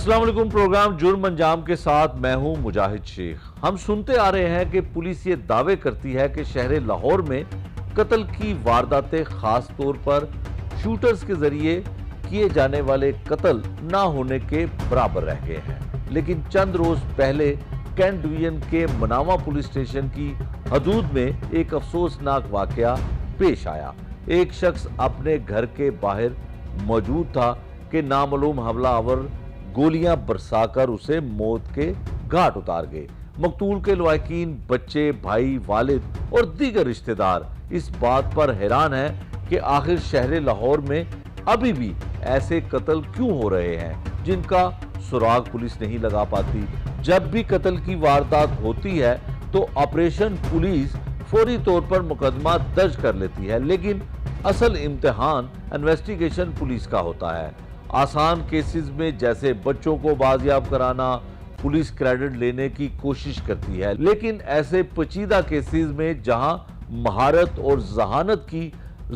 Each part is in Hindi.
अस्सलाम वालेकुम। प्रोग्राम जुर्म अंजाम के साथ मैं हूं मुजाहिद शेख। हम सुनते आ रहे हैं कि पुलिस ये दावे करती है कि शहर लाहौर में कत्ल की वारदातें खास तौर पर शूटर्स के जरिए किए जाने वाले कत्ल ना होने के बराबर रह गए हैं। लेकिन चंद रोज पहले कैंट डिवीजन के मनावा पुलिस स्टेशन की हदूद में एक अफसोसनाक वाकया पेश आया। एक शख्स अपने घर के बाहर मौजूद था कि नामालूम हमलावर गोलियां बरसाकर उसे मौत के घाट उतार गए। मकतूल के लवाकिन, बच्चे, भाई, वालिद और दीगर रिश्तेदार इस बात पर हैरान हैं कि आखिर शहर लाहौर में अभी भी ऐसे कत्ल क्यों हो रहे हैं जिनका सुराग पुलिस नहीं लगा पाती। जब भी कत्ल की वारदात होती है तो ऑपरेशन पुलिस फौरी तौर पर मुकदमा दर्ज कर लेती है, लेकिन असल इम्तिहान इन्वेस्टिगेशन पुलिस का होता है। आसान केसेस में जैसे बच्चों को बाजियाब कराना पुलिस क्रेडिट लेने की कोशिश करती है, लेकिन ऐसे पेचीदा केसेस में जहां महारत और जहानत की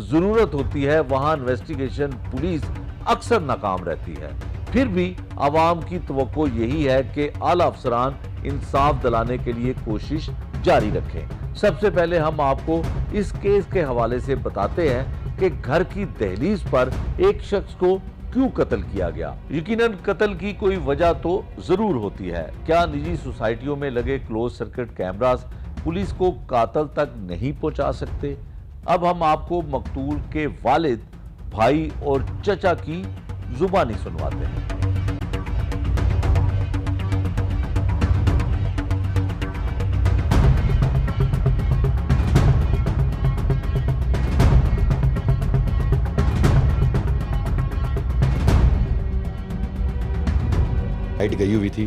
जरूरत होती है वहां इन्वेस्टिगेशन पुलिस अक्सर नाकाम रहती है। फिर भी आवाम की तवक्को यही है कि आला अफसरान इंसाफ दिलाने के लिए कोशिश जारी रखें। सबसे पहले हम आपको इस केस के हवाले से बताते हैं कि घर की दहलीज पर एक शख्स को क्यों कत्ल किया गया। यकीनन कत्ल की कोई वजह तो जरूर होती है। क्या निजी सोसाइटियों में लगे क्लोज सर्किट कैमरास पुलिस को कातिल तक नहीं पहुंचा सकते? अब हम आपको मकतूल के वालिद, भाई और चचा की जुबानी सुनवाते हैं। लाइट गई हुई थी,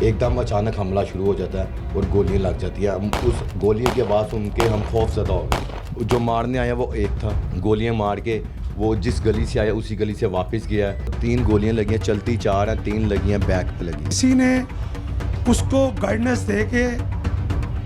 एकदम अचानक हमला शुरू हो जाता है और गोलियां लग जाती है। हम उस गोलियों की आवाज़ सुन के हम खौफजदा हो गए। जो मारने आया वो एक था, गोलियां मार के वो जिस गली से आया उसी गली से वापस गया। 3 गोलियां लगी हैं, चलती 4 हैं, 3 लगी हैं बैक पे लगी। किसी ने उसको गाइडेंस दे के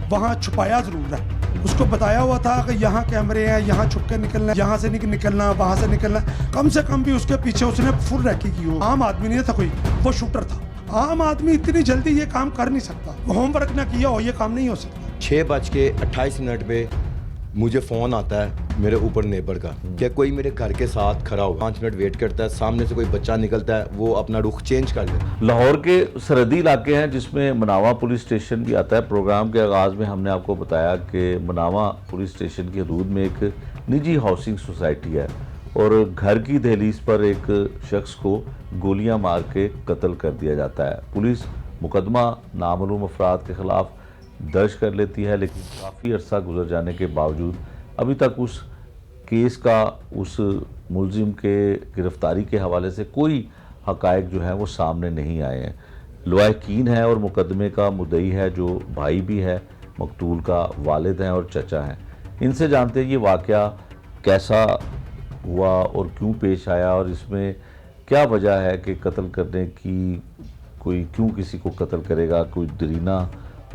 वहाँ छुपाया ज़रूर है। उसको बताया हुआ था कि यहाँ कैमरे हैं, यहाँ छुप के निकलना, यहाँ से निकलना, वहाँ से निकलना। कम से कम भी उसके पीछे उसने फुल रैकी की हो। आम आदमी नहीं था कोई, वो शूटर था। आम आदमी इतनी जल्दी ये काम कर नहीं सकता। होमवर्क ना किया हो ये काम नहीं हो सकता। 6:28 पे मुझे फ़ोन आता है मेरे ऊपर नेबर का, क्या कोई मेरे घर के साथ खड़ा हो। 5 मिनट वेट करता है, सामने से कोई बच्चा निकलता है, वो अपना रुख चेंज कर लेता है। लाहौर के सरहदी इलाके हैं जिसमें मनावा पुलिस स्टेशन भी आता है। प्रोग्राम के आगाज़ में हमने आपको बताया कि मनावा पुलिस स्टेशन की हदूद में एक निजी हाउसिंग सोसाइटी है और घर की दहलीज पर एक शख्स को गोलियां मार के कत्ल कर दिया जाता है। पुलिस मुकदमा नामालूम अफराद के खिलाफ दर्ज कर लेती है, लेकिन काफ़ी अरसा गुजर जाने के बावजूद अभी तक उस केस का, उस मुलजिम के गिरफ्तारी के हवाले से कोई हकायक जो है वो सामने नहीं आए हैं। लवाकिन है और मुकदमे का मुद्दई है जो भाई भी है, मकतूल का वालिद हैं और चचा हैं। इनसे जानते हैं ये वाक़या कैसा हुआ और क्यों पेश आया और इसमें क्या वजह है कि कत्ल करने की, कोई क्यों किसी को कत्ल करेगा, कोई दरीना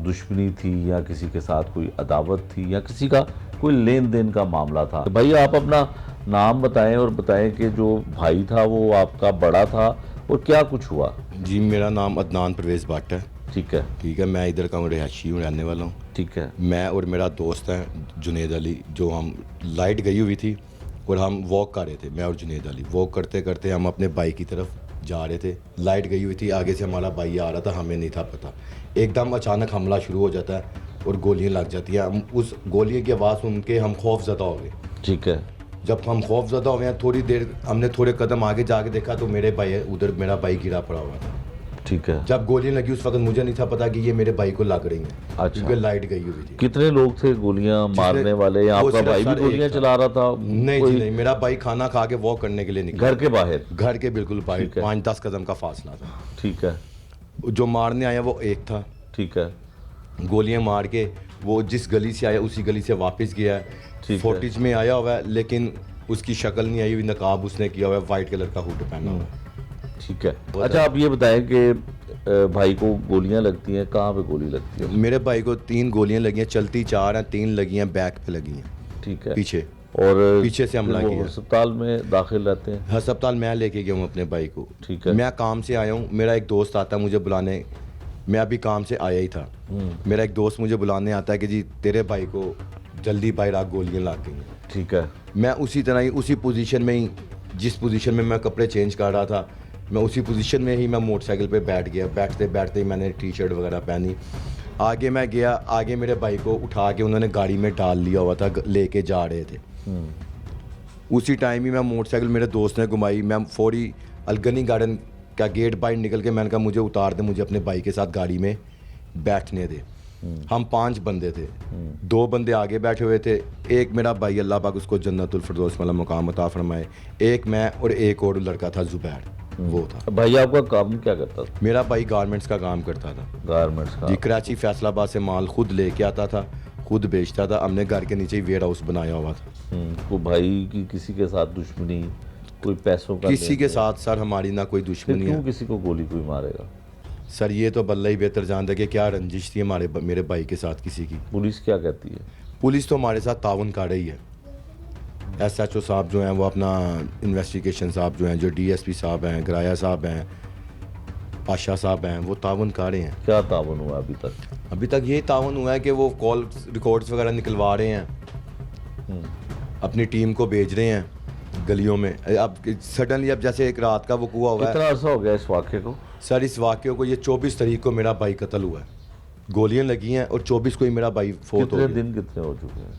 दुश्मनी थी या किसी के साथ कोई अदावत थी या किसी का कोई लेन देन का मामला था। तो भाई आप अपना नाम बताएं और बताएं कि जो भाई था वो आपका बड़ा था और क्या कुछ हुआ। जी, मेरा नाम अदनान परवेज़ भट्ट है। ठीक है, ठीक है, मैं इधर का रिहायशी हूँ, रहने वाला हूँ। ठीक है। मैं और मेरा दोस्त है जुनेद अली, जो हम लाइट गई हुई थी और हम वॉक कर रहे थे। मैं और जुनेद अली वॉक करते करते हम अपने बाइक की तरफ जा रहे थे। लाइट गई हुई थी, आगे से हमारा भाई आ रहा था, हमें नहीं था पता। एकदम अचानक हमला शुरू हो जाता है और गोलियां लग जाती हैं। हम उस गोलियों की आवाज़ सुन के हम खौफजदा हो गए। ठीक है। जब हम खौफजदा हो गए, थोड़ी देर हमने थोड़े कदम आगे जाके देखा तो मेरे भाई उधर, मेरा भाई गिरा पड़ा हुआ था। ठीक है। जब गोलियां लगी उस वक्त मुझे नहीं था पता कि ये मेरे भाई को लग रही हैं। अच्छा। क्योंकि लाइट गई हुई थी। कितने लोग थे गोलियां मारने वाले या आपका भाई भी गोलियां चला रहा था? नहीं जी नहीं, मेरा भाई खाना खा के वॉक करने के लिए निकला। घर के बाहर? घर के बिल्कुल बाहर, 5-10 कदम का फासला था। ठीक है। जो मारने आया वो एक था। ठीक है। गोलियां मार के वो जिस गली से आया उसी गली से वापस गया है। फोर्टिज में आया हुआ है, लेकिन उसकी शक्ल नहीं आई हुई, नकाब उसने किया हुआ है, वाइट कलर का हुड पहना हुआ है। ठीक है। अच्छा, आप ये बताएं कि भाई को गोलियां लगती हैं, कहाँ पे गोली लगती है? मेरे भाई को 3 गोलियां लगी हैं, चलती 4 हैं, 3 लगी हैं बैक पे लगी हैं। ठीक है। पीछे और पीछे से हमला फिर वो किया। अस्पताल में दाखिल रहते हैं। अस्पताल मैं लेके गया हूँ अपने भाई को। ठीक है। मैं काम से आया हूँ, मेरा एक दोस्त आता है मुझे बुलाने, मैं अभी काम से आया ही था। मेरा एक दोस्त मुझे बुलाने आता है कि जी तेरे भाई को जल्दी बाहर आ, गोलियाँ लग गई हैं। ठीक है। मैं उसी तरह ही उसी पोजीशन में ही, जिस पोजीशन में मैं कपड़े चेंज कर रहा था, मैं उसी पोजीशन में ही मैं मोटरसाइकिल पे बैठ गया। बैठते बैठते ही मैंने टी शर्ट वगैरह पहनी, आगे मैं गया। आगे मेरे भाई को उठा के उन्होंने गाड़ी में डाल लिया हुआ था, लेके जा रहे थे। उसी टाइम ही मैं मोटरसाइकिल मेरे दोस्त ने घुमाई, मैं फौरी अलगनी गार्डन का गेट बाहर निकल के मैंने कहा मुझे उतार दे, मुझे अपने भाई के साथ गाड़ी में बैठने दे। हम 5 बंदे थे, 2 बंदे आगे बैठे हुए थे, एक मेरा भाई अल्लाह पाक उसको जन्नतुल फिरदौस वाला मुकाम अता फरमाए, एक मैं और एक और लड़का था जुबैर, वो था। भाई आपका काम क्या करता था? मेरा भाई गारमेंट्स का काम करता था। गारमेंट्स का? जी, कराची फैसलाबाद से माल खुद लेके आता था, खुद बेचता था। हमने घर के नीचे ही वेयर हाउस बनाया हुआ था। कोई भाई की किसी के साथ दुश्मनी, कोई पैसों का किसी के लेन-देन? साथ सर हमारी ना कोई फिर दुश्मनी क्यों है किसी को गोली कोई मारेगा? सर। ये तो बल्ला ही बेहतर जानता है कि क्या रंजिश थी मेरे भाई के साथ किसी की। पुलिस क्या कहती है? पुलिस तो हमारे साथ ताउन कर रही है। SHO साहब जो हैं वो अपना इन्वेस्टिगेशन साहब जो हैं, जो DSP साहब हैं, गराया साहब हैं, पाशा साहब हैं, वो ताउन कर रहे हैं। क्या तावन हुआ अभी तक? अभी तक ये ताउन हुआ है कि वो कॉल रिकॉर्ड्स वगैरह निकलवा रहे हैं, अपनी टीम को भेज रहे हैं गलियों में। अब सडनली अब जैसे एक रात का वकूआ हुआ कितना है अर्सा हो गया इस वाक्य को? सर। इस वाक़े को ये 24 तारीख को मेरा भाई कत्ल हुआ है, गोलियां लगी हैं, और 24 को ही मेरा भाई फोत हो कितने गया। दिन कितने हो चुके हैं?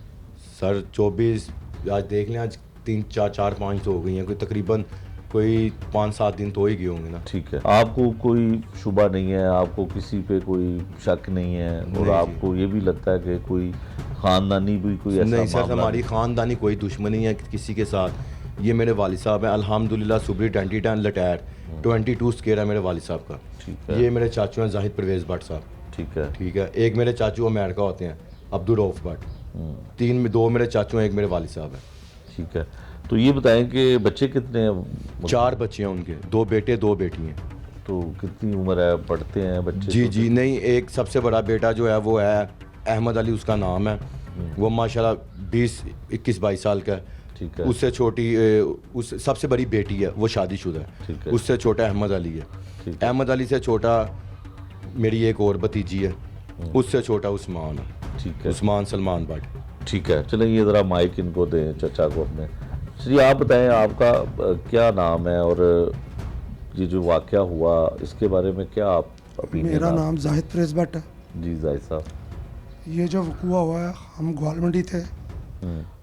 सर 24, आज देख लें, आज 3 4 5 तो हो गई हैं, कोई तकरीबन कोई 5-7 दिन तो ही गए होंगे ना। ठीक है। आपको कोई शुबा नहीं है, आपको किसी पे कोई शक नहीं है, और नहीं जी। आपको ये भी लगता है कि कोई खानदानी भी कोई ऐसा नहीं सर, मामला हमारी ख़ानदानी कोई दुश्मनी है किसी के साथ। ये मेरे वालिद साहब हैं, अल्हम्दुलिल्लाह सुपरिटेंडेंट लटैर 22 स्केयर है मेरे वालिद साहब का। ठीक है। ये मेरे चाचू हैं जाहिद परवेज़ भट्ट साहब। ठीक है। ठीक है। एक मेरे चाचू अमेरिका होते हैं, अब्दुल रऊफ भट्ट। 2 मेरे चाचू हैं, एक मेरे वालिद साहब हैं। ठीक है। तो ये बताएं कि बच्चे कितने हैं? 4 बच्चे हैं उनके, 2 बेटे 2 बेटी हैं। तो कितनी उम्र है, पढ़ते हैं बच्चे? जी तो जी नहीं, एक सबसे बड़ा बेटा जो है वो है अहमद अली, उसका नाम है। वो माशाल्लाह 21-22 साल का है। ठीक है। उससे छोटी उस सबसे बड़ी बेटी है, वो शादीशुदा ठीक है। है। उससे छोटा अहमद अली है। ठीक है। अहमद अली से छोटा मेरी एक और भतीजी है, उससे छोटा उस्मान है। ठीक है। उस्मान सलमान भट्ट। ठीक है। चलें, ये ज़रा माइक इनको दें, चचा को अपने। चलिए आप बताएं, आपका क्या नाम है, और ये जो वाक़या हुआ इसके बारे में क्या आप opinion मेरा आप- नाम जाहिद परवेज़ भट्ट है। जी जाहिद साहब। ये जो वकूआ हुआ है, हम ग्वालमंडी थे,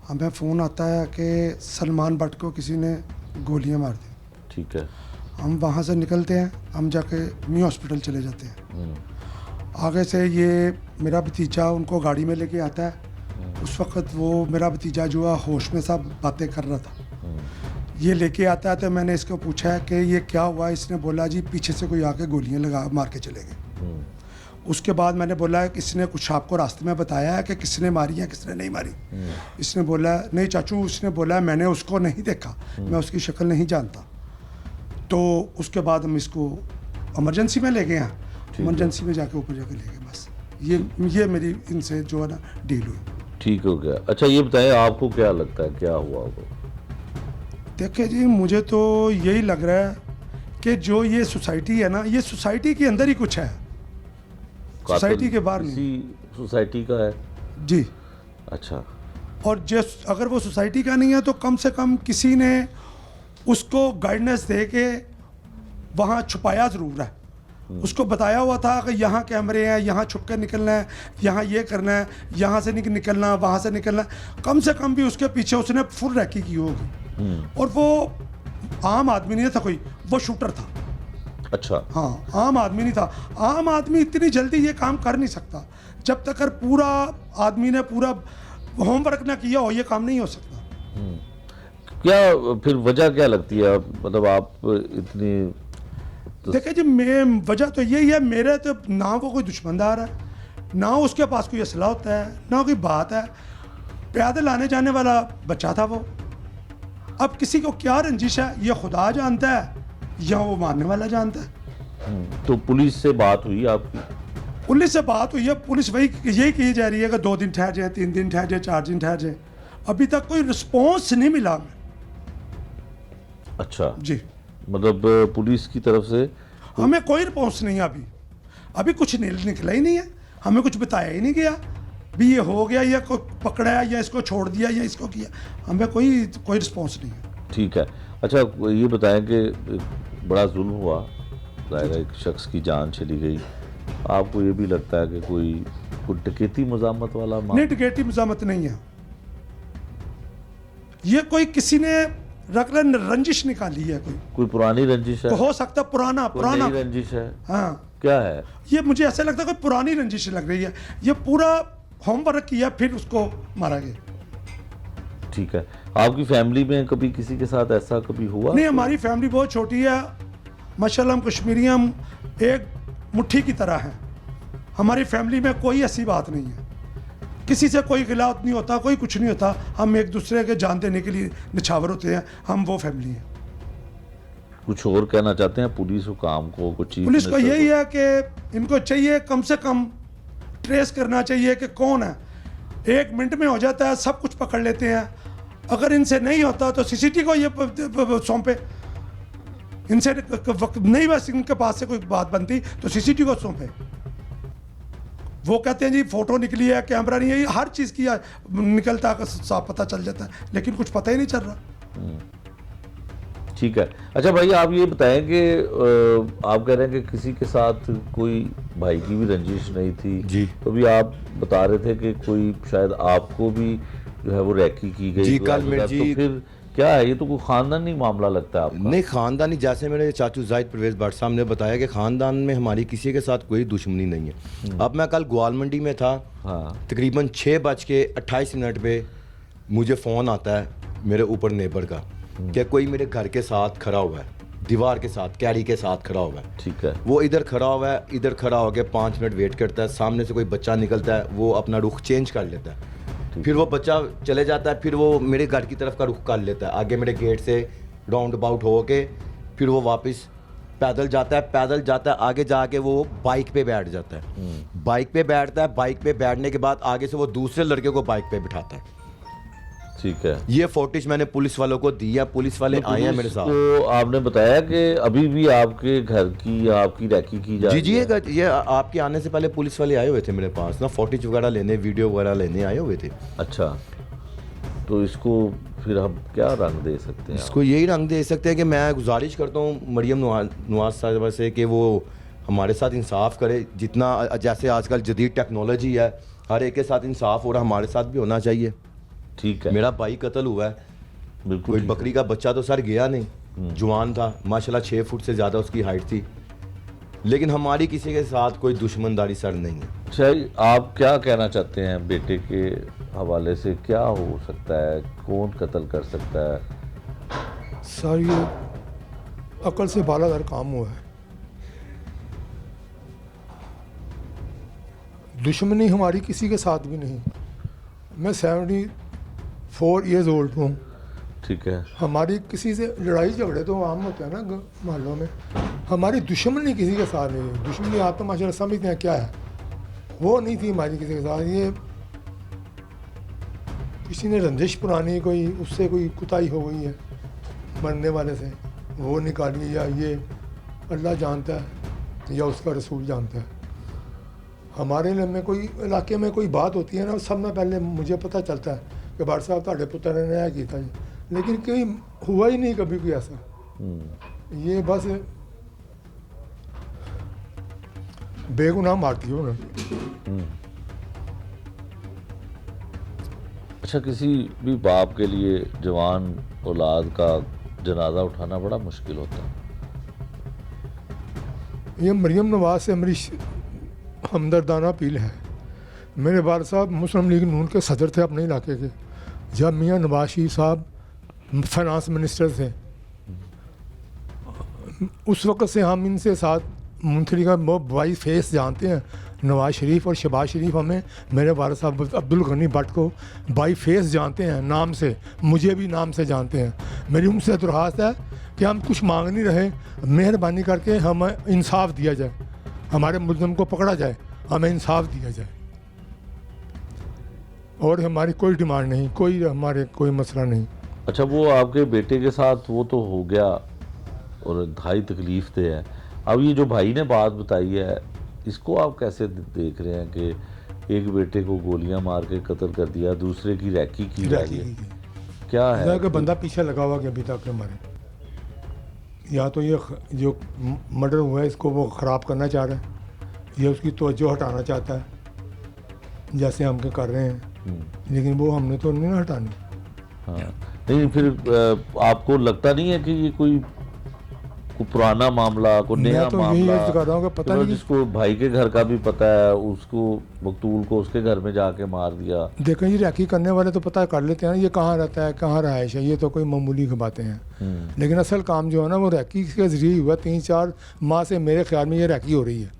हमें फ़ोन आता है कि सलमान भट्ट को किसी ने गोलियां मार दी। ठीक है। हम वहाँ से निकलते हैं, हम जाके मी हॉस्पिटल चले जाते हैं। आगे से ये मेरा भतीजा उनको गाड़ी में लेके आता है। उस वक़्त वो मेरा भतीजा जो है होश में सब बातें कर रहा था। ये लेके आता है तो मैंने इसको पूछा है कि ये क्या हुआ। इसने बोला जी पीछे से कोई आके गोलियां लगा मार के चले गए। उसके बाद मैंने बोला है किसने कुछ आपको रास्ते में बताया है कि किसने मारी है किसने नहीं मारी? इसने बोला नहीं चाचू, उसने बोला मैंने उसको नहीं देखा, मैं उसकी शक्ल नहीं जानता। तो उसके बाद हम इसको इमरजेंसी में ले गए हैं। इमरजेंसी में जाके ऊपर जाके ले गए। बस ये मेरी इनसे जो है ना डील हुई। ठीक हो गया। अच्छा ये बताएं, आपको क्या लगता है क्या हुआ होगा? देखिए जी, मुझे तो यही लग रहा है कि जो ये सोसाइटी है ना, ये सोसाइटी के अंदर ही कुछ है, सोसाइटी के बाहर नहीं। किसी सोसाइटी का है? जी। अच्छा। और जिस अगर वो सोसाइटी का नहीं है तो कम से कम किसी ने उसको गाइडेंस दे के वहाँ छुपाया ज़रूर है। उसको बताया हुआ था कि यहाँ कैमरे हैं, यहाँ छुप के निकलना है, यहाँ ये करना है, यहाँ से निकलना, वहाँ से निकलना है। कम से कम भी उसके पीछे उसने फुल रैकी की होगी। और वो आम आदमी नहीं था कोई, वो शूटर था। अच्छा। हाँ, आम आदमी नहीं था। आम आदमी इतनी जल्दी ये काम कर नहीं सकता। जब तक अगर पूरा आदमी ने पूरा होमवर्क ना किया हो, ये काम नहीं हो सकता। क्या फिर वजह क्या लगती है, मतलब आप इतनी देखिए जी, मैं वजह तो यही है, मेरे तो ना वो कोई दुश्मनदार है, ना उसके पास कोई असला होता है, ना कोई बात है। पैदल आने जाने वाला बच्चा था वो। अब किसी को क्या रंजिश है ये खुदा जानता है या वो मारने वाला जानता है। तो पुलिस से बात हुई आपकी? पुलिस से बात हुई है, पुलिस वही यही की जा रही है कि 2 दिन ठहर जाए, 3 दिन ठहर जाए, 4 दिन ठहर जाए। अभी तक कोई रिस्पॉन्स नहीं मिला हमें। अच्छा, जी, मतलब पुलिस की तरफ से हमें कोई रिस्पॉन्स नहीं है अभी कुछ निकला ही नहीं है, हमें कुछ बताया ही नहीं गया भी ये हो गया या कोई पकड़ा है या इसको छोड़ दिया या इसको किया, हमें कोई रिस्पॉन्स नहीं है। ठीक है। अच्छा, ये बताएं कि एक बड़ा जुल्म हुआ, ज़ाहिर है एक शख्स की जान चली गई, आपको ये भी लगता है कि कोई डकैती मज़ामत वाला नहीं, डकैती मज़ामत नहीं है, ये कोई किसी ने रंजिश निकाली है, कोई पुरानी रंजिश है, हो सकता पुराना नई रंजिश है, हाँ क्या है? ये मुझे ऐसा लगता है कोई पुरानी रंजिश लग रही है, ये पूरा होमवर्क किया फिर उसको मारा गया। ठीक है। आपकी फैमिली में कभी किसी के साथ ऐसा कभी हुआ? नहीं, हमारी फैमिली बहुत छोटी है माशाल्लाह, हम कश्मीरी, हम एक मुट्ठी की तरह हैं, हमारी फैमिली में कोई ऐसी बात नहीं है, किसी से कोई गिलावत नहीं होता, कोई कुछ नहीं होता, हम एक दूसरे के जान देने के लिए निछावर होते हैं, हम वो फैमिली है। कुछ और कहना चाहते हैं पुलिस हुकाम को? कुछ पुलिस को यही है कि इनको चाहिए कम से कम ट्रेस करना चाहिए कि कौन है, 1 मिनट में हो जाता है, सब कुछ पकड़ लेते हैं, अगर इनसे नहीं होता तो सीसीटीवी को ये सौंपे, इनसे नहीं बस इनके पास से कोई बात बनती तो सीसीटीवी को सौंपे। वो कहते हैं जी फोटो निकली है, कैमरा नहीं है, हर चीज़ की निकलता है, साफ पता चल जाता है, लेकिन कुछ पता ही नहीं चल रहा। ठीक है। अच्छा भाई, आप ये बताएं कि आप कह रहे हैं कि किसी के साथ कोई भाई की भी रंजिश नहीं थी जी, तो भी आप बता रहे थे कि कोई शायद आपको भी जो है वो रैकी की गई जी, तो कल मेरे जी, तो फिर क्या है, ये तो कोई खानदानी मामला लगता है आपका? नहीं, खानदानी, जैसे मेरे चाचू जाहिद परवेज भट्ट साहब ने बताया कि खानदान में हमारी किसी के साथ कोई दुश्मनी नहीं है। अब मैं कल ग्वाल मंडी में था, हाँ, तकरीबन 6:28 पे मुझे फ़ोन आता है मेरे ऊपर नेबर का कि कोई मेरे घर के साथ खड़ा हुआ है, दीवार के साथ, कैरी के साथ खड़ा हुआ है। ठीक है। वो इधर खड़ा हुआ है, इधर खड़ा होकर 5 मिनट वेट करता है, सामने से कोई बच्चा निकलता है, वो अपना रुख चेंज कर लेता है, फिर वो बच्चा चले जाता है, फिर वो मेरे घर की तरफ का रुख कर लेता है, आगे मेरे गेट से राउंड अबाउट हो के फिर वो वापस पैदल जाता है, आगे जाके वो बाइक पे बैठ जाता है, बाइक पे बैठता है, बाइक पे बैठने के बाद आगे से वो दूसरे लड़के को बाइक पे बिठाता है। ठीक है। ये फोटेज मैंने पुलिस वालों को दी है, पुलिस वाले आए हैं मेरे साथ। तो आपने बताया कि अभी भी आपके घर की या आपकी रैकी की जा जी रही है? ये आपके आने से पहले पुलिस वाले आए हुए थे मेरे पास ना, फोटेज वगैरह लेने, वीडियो वगैरह लेने आए हुए थे। अच्छा, तो इसको फिर हम क्या रंग दे सकते हैं? इसको यही रंग दे सकते हैं कि मैं गुजारिश करता हूँ मरियम नवाज साहिबा से कि वो हमारे साथ इंसाफ करे, जितना जैसे आजकल जदीद टेक्नोलॉजी है, हर एक के साथ इंसाफ हो रहा, हमारे साथ भी होना चाहिए। ठीक है। मेरा भाई कत्ल हुआ है, बिल्कुल कोई ठीक बकरी का बच्चा तो सर गया नहीं, जवान था माशाल्लाह, 6 फुट से ज़्यादा उसकी हाइट थी, लेकिन हमारी किसी के साथ कोई दुश्मनदारी सर नहीं है। अच्छा, आप क्या कहना चाहते हैं बेटे के हवाले से, क्या हो सकता है, कौन कत्ल कर सकता है? सर ये अकल से बालादर काम हुआ है, दुश्मनी हमारी किसी के साथ भी नहीं। मैं 74 ईयर्स ओल्ड हूँ। ठीक है। हमारी किसी से लड़ाई झगड़े तो आम होते हैं ना मोहल्लों में, हमारी दुश्मनी किसी के साथ नहीं है। दुश्मनी आप तो माशाल्लाह समझते हैं क्या है, वो नहीं थी हमारी किसी के साथ। ये किसी ने रंजिश पुरानी कोई उससे कोई कुताई हो गई है मरने वाले से, वो निकाली, या ये अल्लाह जानता है या उसका रसूल जानता है। हमारे में कोई इलाके में कोई बात होती है ना, सब ना पहले मुझे पता चलता है कि बार साहब ਤੁਹਾਡੇ पुत्र ने नया किया था, लेकिन कोई हुआ ही नहीं कभी कोई ऐसा। ये बस बेगुनाह मारती हो ना। अच्छा, किसी भी बाप के लिए जवान औलाद का जनाजा उठाना बड़ा मुश्किल होता है। ये मरियम नवाज से मेरी हमदर्दाना अपील है। मेरे वाल साहब मुस्लिम लीग नून के सदर थे अपने इलाके के, जब मियाँ नवाज शरीफ साहब फाइनेंस मिनिस्टर थे, उस वक्त से हम इनसे साथ मुंथली का बाई फेस जानते हैं। नवाज शरीफ और शहबाज शरीफ हमें, मेरे वाल साहब अब्दुल गनी भट्ट को बाई फेस जानते हैं, नाम से, मुझे भी नाम से जानते हैं। मेरी उनसे दरख्वास्त है कि हम कुछ मांग नहीं रहे, मेहरबानी करके हमें इंसाफ दिया जाए, हमारे मुल्ज़िम को पकड़ा जाए, हमें इंसाफ दिया जाए। और हमारी कोई डिमांड नहीं, कोई हमारे कोई मसला नहीं। अच्छा, वो आपके बेटे के साथ वो तो हो गया और इंतहाई तकलीफ दे है। अब ये जो भाई ने बात बताई है, इसको आप कैसे देख रहे हैं कि एक बेटे को गोलियां मार के कत्ल कर दिया, दूसरे की रैकी की जा रही है? क्या है कि बंदा पीछे लगा हुआ कि अभी तक हमारे, या तो ये जो मर्डर हुआ है इसको वो ख़राब करना चाह रहा है, या उसकी तवज्जो हटाना चाहता है, जैसे हम के कर रहे हैं, लेकिन वो हमने तो नहीं ना हटानी। हाँ, नहीं फिर आपको लगता नहीं है कि ये कोई पुराना मामला, कोई नया मैं तो यही मामला? अर्ज कर रहा हूँ कि पता चलो, नहीं, जिसको भाई के घर का भी पता है, उसको मकतूल को उसके घर में जाके मार दिया। देखें ये रैकी करने वाले तो पता कर लेते हैं ना ये कहाँ रहता है, कहाँ रहायश है, ये तो कोई मामूली की बातें हैं। लेकिन असल काम जो है ना वो रैकी के जरिए ही हुआ। 3-4 माह से मेरे ख्याल में ये रैकी हो रही है।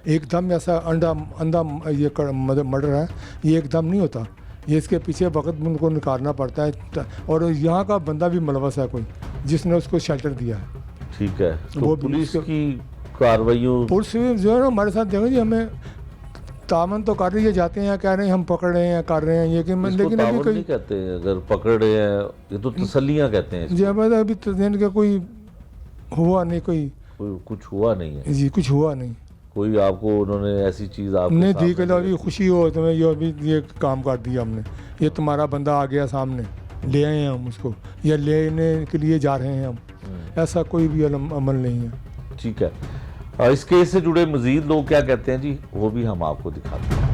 एकदम ऐसा अंधा ये मर्डर है, ये एकदम नहीं होता। ये इसके पीछे वक्त उनको निकालना पड़ता है, और यहाँ का बंदा भी मुलवस है कोई जिसने उसको शेल्टर दिया है। ठीक है, तो वो पुलिस की कार्रवाइयों, पुलिस जो है ना हमारे साथ देखो जी, हमें तामन तो कर रही है, जाते हैं कह रहे हैं हम पकड़ रहे हैं, कर रहे हैं ये कि इसको लेकिन अभी तावन कोई नहीं कहते हैं, अगर पकड़ रहे हैं ये तो तसल्लियां कहते हैं। जी अभी तो दिन का कोई हुआ नहीं, कोई कुछ हुआ नहीं है, जी कुछ हुआ नहीं। कोई आपको उन्होंने ऐसी चीज आपको नहीं सामने दी कि नहीं अभी रखी? खुशी हो तुम्हें, ये अभी ये काम कर दिया हमने, ये तुम्हारा बंदा आ गया सामने, ले आए हैं हम उसको, या लेने के लिए जा रहे हैं हम, ऐसा कोई भी अमल नहीं है। ठीक है, इस केस से जुड़े मजीद लोग क्या कहते हैं जी, वो भी हम आपको दिखाते हैं।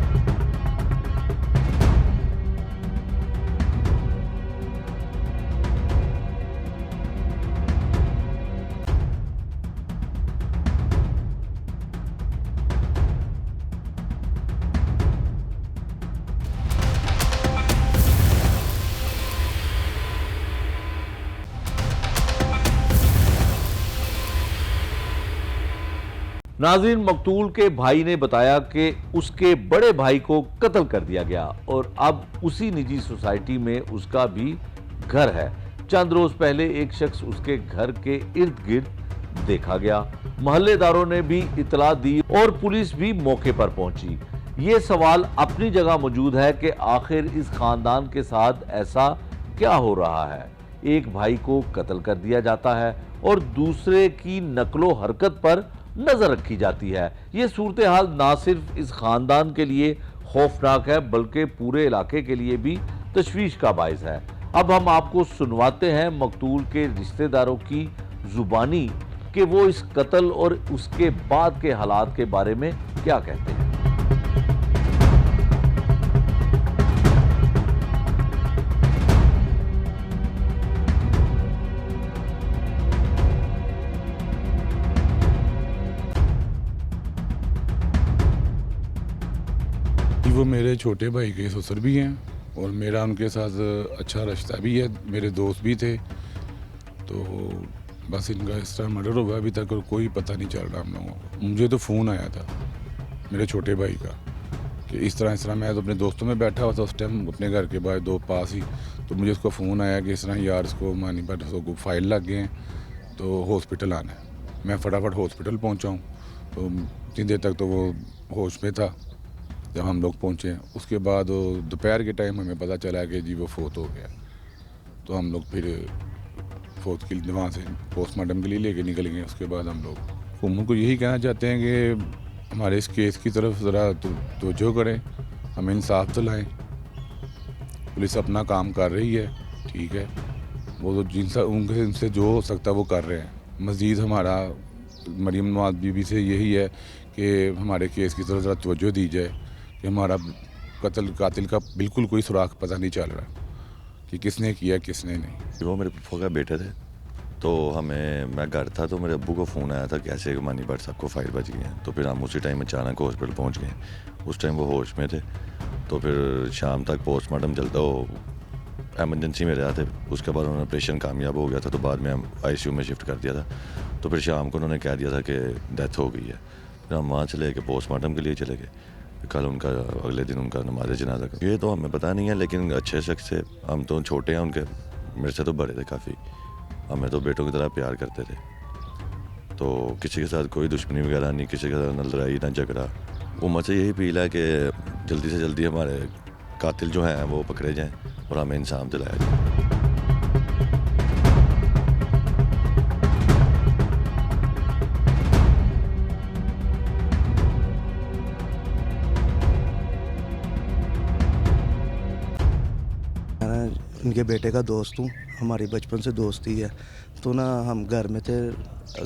नाज़रीन, मकतूल के भाई ने बताया कि उसके बड़े भाई को कत्ल कर दिया गया और अब उसी निजी सोसाइटी में उसका भी घर है। चंद रोज पहले एक शख्स उसके घर के इर्द गिर्द देखा गया। मोहल्लेदारों ने भी इतला दी और पुलिस भी मौके पर पहुंची। ये सवाल अपनी जगह मौजूद है कि आखिर इस खानदान के साथ ऐसा क्या हो रहा है। एक भाई को कत्ल कर दिया जाता है और दूसरे की नकलो हरकत पर नजर रखी जाती है। ये सूरत हाल ना सिर्फ इस खानदान के लिए खौफनाक है बल्कि पूरे इलाके के लिए भी तशवीश का बायस है। अब हम आपको सुनवाते हैं मकतूल के रिश्तेदारों की जुबानी कि वो इस कत्ल और उसके बाद के हालात के बारे में क्या कहते हैं। वो मेरे छोटे भाई के ससुर भी हैं और मेरा उनके साथ अच्छा रिश्ता भी है, मेरे दोस्त भी थे। तो बस इनका इस तरह मर्डर हुआ, अभी तक कोई पता नहीं चल रहा हम लोगों को। मुझे तो फ़ोन आया था मेरे छोटे भाई का कि इस तरह मैं तो अपने दोस्तों में बैठा हुआ था उस टाइम अपने घर के बाहर दो पास ही, तो मुझे उसका फ़ोन आया कि इस तरह यार इसको मानी पर को फाइल लग गए हैं तो हॉस्पिटल आना है। मैं फटाफट हॉस्पिटल पहुँचा हूँ, तो इतनी देर तक तो वो होश में था। जब हम लोग पहुँचे उसके बाद दोपहर के टाइम हमें पता चला कि जी वो फोत हो गया। तो हम लोग फिर फोत के लिए वहाँ से पोस्टमार्टम के लिए लेके निकल गए। उसके बाद हम लोग उनको यही कहना चाहते हैं कि हमारे इस केस की तरफ ज़रा तवज्जो करें, हमें इंसाफ दिलाएं। पुलिस अपना काम कर रही है, ठीक है, वो तो जिनसे उनसे जो हो सकता है वो कर रहे हैं। मज़ीद हमारा मरीम नवाज बीबी से यही है कि हमारे केस की तरफ ज़रा तवज्जो दी जाए कि हमारा कातिल का बिल्कुल कोई सुराग पता नहीं चल रहा कि किसने किया किसने नहीं। वो मेरे पप्पा का बेटे थे, तो मैं घर था तो मेरे अब्बू को फ़ोन आया था कि ऐसे मानी भट्ट साहब को फाइल बच गई है। तो फिर हम उसी टाइम अचानक हॉस्पिटल पहुंच गए। उस टाइम वो होश में थे। तो फिर शाम तक पोस्टमार्टम चलता, वो एमरजेंसी में रहा थे। उसके बाद उन्होंने ऑपरेशन कामयाब हो गया था, तो बाद में हम ICU में शिफ्ट कर दिया था। तो फिर शाम को उन्होंने कह दिया था कि डेथ हो गई है। फिर हम वहाँ चले गए, पोस्टमार्टम के लिए चले गए। कल उनका अगले दिन उनका नमाज जनाजा का, ये तो हमें पता नहीं है, लेकिन अच्छे शख्स से, हम तो छोटे हैं उनके, मेरे से तो बड़े थे काफ़ी, हमें तो बेटों की तरह प्यार करते थे। तो किसी के साथ कोई दुश्मनी वगैरह नहीं, किसी के साथ न लड़ाई ना झगड़ा। उम्र से यही अपील है कि जल्दी से जल्दी हमारे कातिल जो हैं वो पकड़े जाएं और हमें इंसाफ दिलाया जाए। मैं इनके बेटे का दोस्त हूँ, हमारी बचपन से दोस्ती है। तो ना हम घर में थे,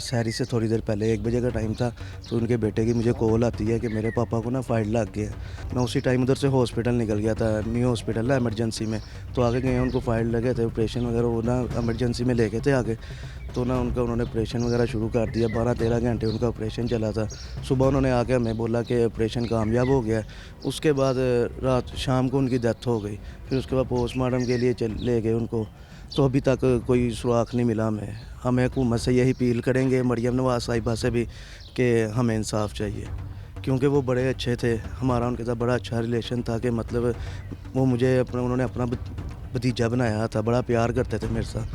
सहरी से थोड़ी देर पहले 1 बजे का टाइम था, तो उनके बेटे की मुझे कॉल आती है कि मेरे पापा को ना फाइट लग गया। मैं उसी टाइम उधर से हॉस्पिटल निकल गया था, न्यू हॉस्पिटल है इमरजेंसी में। तो आगे गए, उनको फाइट लगे थे, ऑपरेशन वगैरह वो ना इमरजेंसी में ले गए थे आगे। तो ना उन्होंने ऑपरेशन वगैरह शुरू कर दिया। 12-13 घंटे उनका ऑपरेशन चला था। सुबह उन्होंने आके हमें बोला कि ऑपरेशन कामयाब हो गया। उसके बाद शाम को उनकी डेथ हो गई। फिर उसके बाद पोस्टमार्टम के लिए ले गए उनको। तो अभी तक कोई सुराख नहीं मिला हमें हुकूमत से यही अपील करेंगे, मरियम नवाज साहिबा से भी, कि हमें इंसाफ चाहिए, क्योंकि वो बड़े अच्छे थे, हमारा उनके साथ बड़ा अच्छा रिलेशन था। कि मतलब वो उन्होंने अपना भतीजा बनाया था, बड़ा प्यार करते थे मेरे साथ।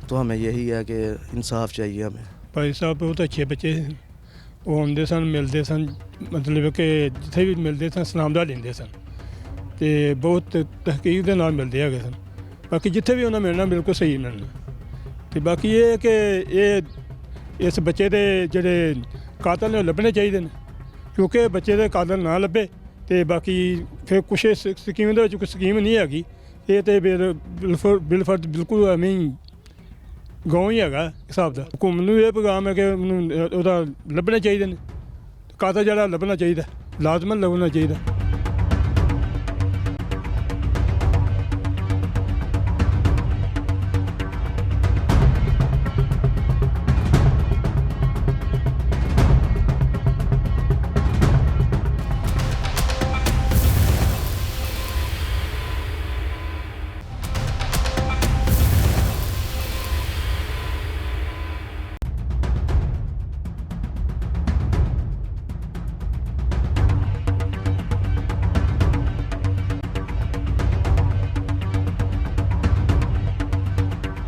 तो हमें यही है कि इंसाफ चाहिए हमें। भाई साहब बहुत अच्छे बच्चे वो आते सन, मिलते सन, मतलब कि जिथे भी मिलते सन सलामदा लेंदे सन, तो बहुत तहकीक दे नाल मिलते है सन। बाकी जिथे भी उन्हें मिलना बिल्कुल सही मिलना। तो बाकी ये है कि ये इस बच्चे के जोड़े कातल ने लभने चाहिए, क्योंकि बच्चे के कातल ना लभे तो बाकी फिर कुछ स्कीम कोई स्कीम नहीं हैगी। ये तो बिलफर्द बिल्कुल एवं ही गाँव ही है हिसाब का। हुकूमत को यह पैगाम है कि उहदा लभने चाहिए, कातल जरा लभना चाहिए, लाजमन लभना चाहिए।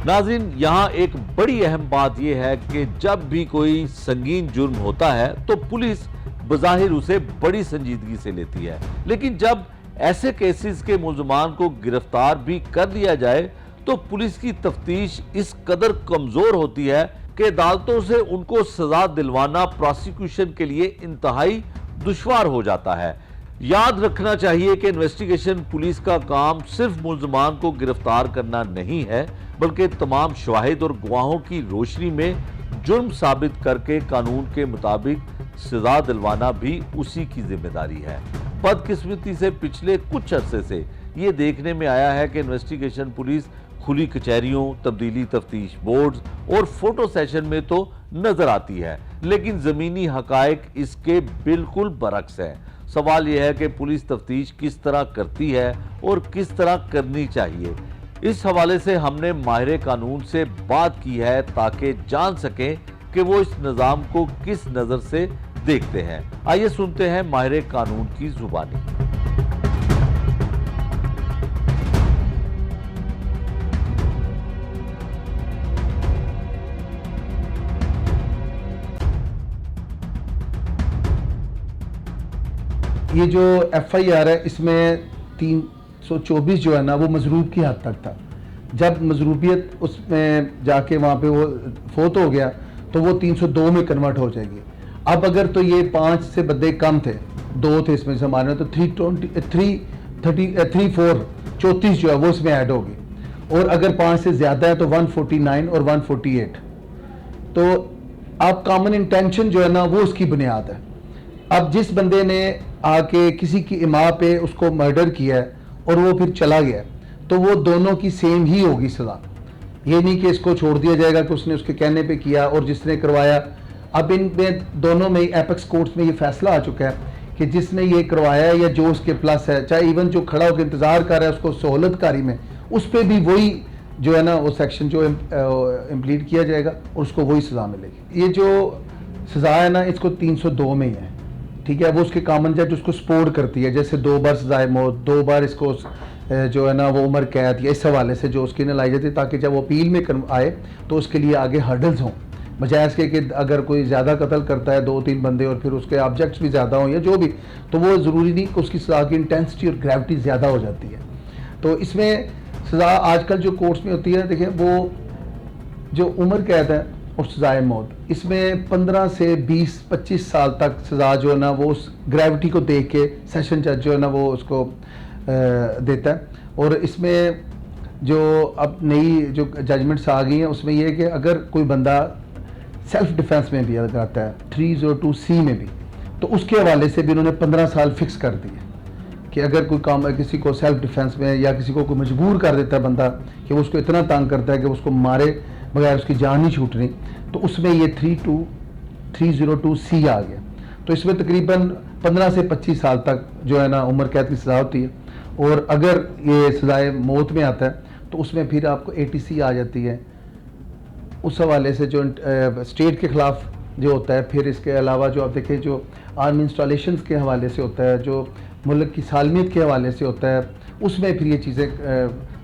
नाज़रीन, यहाँ एक बड़ी अहम बात यह है कि जब भी कोई संगीन जुर्म होता है तो पुलिस बज़ाहिर उसे बड़ी संजीदगी से लेती है, लेकिन जब ऐसे केसेस के मुल्ज़मान को गिरफ्तार भी कर लिया जाए तो पुलिस की तफ्तीश इस कदर कमजोर होती है कि अदालतों से उनको सजा दिलवाना प्रोसिक्यूशन के लिए इंतहाई दुश्वार हो जाता है। याद रखना चाहिए कि इन्वेस्टिगेशन पुलिस का काम सिर्फ मुल्ज़मान को गिरफ्तार करना नहीं है, बल्कि तमाम शवाहिद और गवाहों की रोशनी में जुर्म साबित करके कानून के मुताबिक सजा दिलवाना भी उसी की जिम्मेदारी है। बदकिस्मती से पिछले कुछ अरसे से ये देखने में आया है कि इन्वेस्टिगेशन पुलिस खुली कचहरियों, तब्दीली तफ्तीश बोर्ड्स और फोटो सेशन में तो नजर आती है, लेकिन जमीनी हकायक इसके बिल्कुल बरक्स है। सवाल यह है कि पुलिस तफ्तीश किस तरह करती है और किस तरह करनी चाहिए। इस हवाले से हमने माहिर कानून से बात की है ताकि जान सकें कि वो इस निज़ाम को किस नज़र से देखते हैं। आइए सुनते हैं माहिर कानून की जुबानी। ये जो FIR है इसमें 324 जो है ना वो मजरूब की हद तक था। जब मजरूबियत उसमें जाके वहाँ पे वो फोत हो गया तो वो 302 में कन्वर्ट हो जाएगी। अब अगर तो ये 5 से बंदे कम थे, 2 थे इसमें से माने तो 34 जो है वो इसमें ऐड होगी, और अगर 5 से ज़्यादा है तो 149 और 148। तो अब कॉमन इंटेंशन जो है ना वो उसकी बुनियाद है। अब जिस बंदे ने आके किसी की इमा पे उसको मर्डर किया है और वो फिर चला गया, तो वो दोनों की सेम ही होगी सज़ा। ये नहीं कि इसको छोड़ दिया जाएगा कि उसने उसके कहने पे किया और जिसने करवाया। अब इन में दोनों में एपेक्स कोर्ट्स में ये फैसला आ चुका है कि जिसने ये करवाया या जो उसके प्लस है, चाहे इवन जो खड़ा होकर इंतज़ार कर रहा है उसको सहूलतकारी में, उस पर भी वही जो है ना वो सेक्शन जो इम्प्लीट किया जाएगा और उसको वही सज़ा मिलेगी। ये जो सज़ा है ना इसको 302 में ही है, ठीक है। वो उसके कॉमन जज उसको सपोर्ट करती है, जैसे 2 बार सजाए मौत, 2 बार इसको जो है ना वो उम्र कैद या इस हवाले से जो उसकी लाई जाती है, ताकि जब वो अपील में आए तो उसके लिए आगे हर्डल्स हों बजाय इसके कि अगर कोई ज़्यादा कत्ल करता है 2-3 बंदे और फिर उसके ऑब्जेक्ट्स भी ज़्यादा हों या जो भी, तो वो ज़रूरी नहीं कि उसकी सज़ा की इंटेंसिटी और ग्रेविटी ज़्यादा हो जाती है। तो इसमें सज़ा आजकल जो कोर्ट्स में होती है, देखें वो जो उम्र कैद है और सज़ाए मौत, इसमें 15 से 20-25 साल तक सज़ा जो है ना वो उस ग्रेविटी को देख के सेशन जज जो है ना वो उसको देता है। और इसमें जो अब नई जो जजमेंट्स आ गई हैं उसमें यह है कि अगर कोई बंदा सेल्फ डिफेंस में भी अगर आता है 302C में भी, तो उसके हवाले से भी उन्होंने 15 साल फिक्स कर दिए कि अगर कोई काम किसी को सेल्फ डिफेंस में या किसी को कोई मजबूर कर देता है बंदा कि वो उसको इतना तंग करता है कि उसको मारे बगैर उसकी जान नहीं छूटनी, तो उसमें ये 302C आ गया। तो इसमें तकरीबन 15 से 25 साल तक जो है ना उम्र कैद की सज़ा होती है। और अगर ये सज़ाए मौत में आता है तो उसमें फिर आपको ATC आ जाती है। उस हवाले से जो स्टेट के ख़िलाफ़ जो होता है, फिर इसके अलावा जो आप देखें जो आर्मी इंस्टॉलेशंस के हवाले से होता है, जो मुल्क की सालमियत के हवाले से होता है, उसमें फिर ये चीज़ें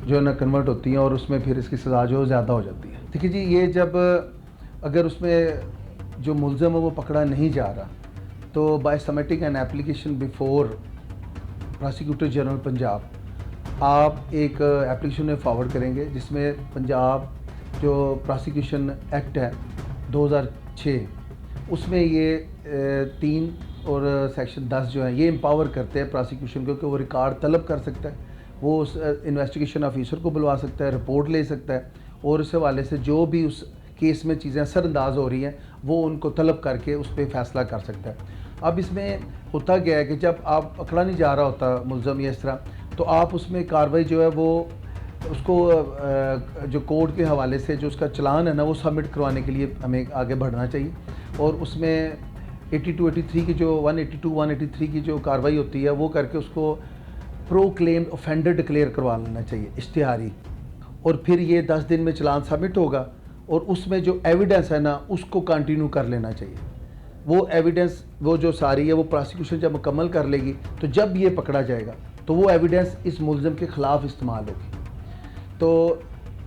जो है ना कन्वर्ट होती हैं और उसमें फिर इसकी सज़ा जो ज़्यादा हो जाती है। देखिए जी, ये जब अगर उसमें जो मुल्ज़म है वो पकड़ा नहीं जा रहा, तो by submitting an application before prosecutor general Punjab आप एक एप्लीकेशन में फॉरवर्ड करेंगे जिसमें पंजाब जो प्रोसिक्यूशन एक्ट है 2006 उसमें ये 3 और सेक्शन 10 जो है ये एम्पावर करते हैं प्रोसिक्यूशन को कि वो रिकॉर्ड तलब कर सकता है, वो उस इन्वेस्टिगेशन ऑफिसर को बुलवा सकता है, रिपोर्ट ले सकता है और इस हवाले से जो भी उस केस में चीज़ें असरअंदाज हो रही हैं वो उनको तलब करके उस पर फैसला कर सकता है। अब इसमें होता क्या है कि जब आप पकड़ा नहीं जा रहा होता मुल्ज़म या इस तरह, तो आप उसमें कार्रवाई जो है वो उसको जो कोर्ट के हवाले से जो उसका चलान है ना वो सबमिट करवाने के लिए हमें आगे बढ़ना चाहिए। और उसमें 82-83 की जो 182-183 की जो कार्रवाई होती है वो करके उसको प्रो क्लेम्ड ऑफेंडर डिक्लेयर करवा लेना चाहिए इश्तिहारी, और फिर ये 10 दिन में चलान सबमिट होगा और उसमें जो एविडेंस है ना उसको कंटिन्यू कर लेना चाहिए। वो एविडेंस वो जो सारी है वो प्रोसिक्यूशन जब मुकम्मल कर लेगी तो जब ये पकड़ा जाएगा तो वो एविडेंस इस मुल्ज़िम के ख़िलाफ़ इस्तेमाल होगी। तो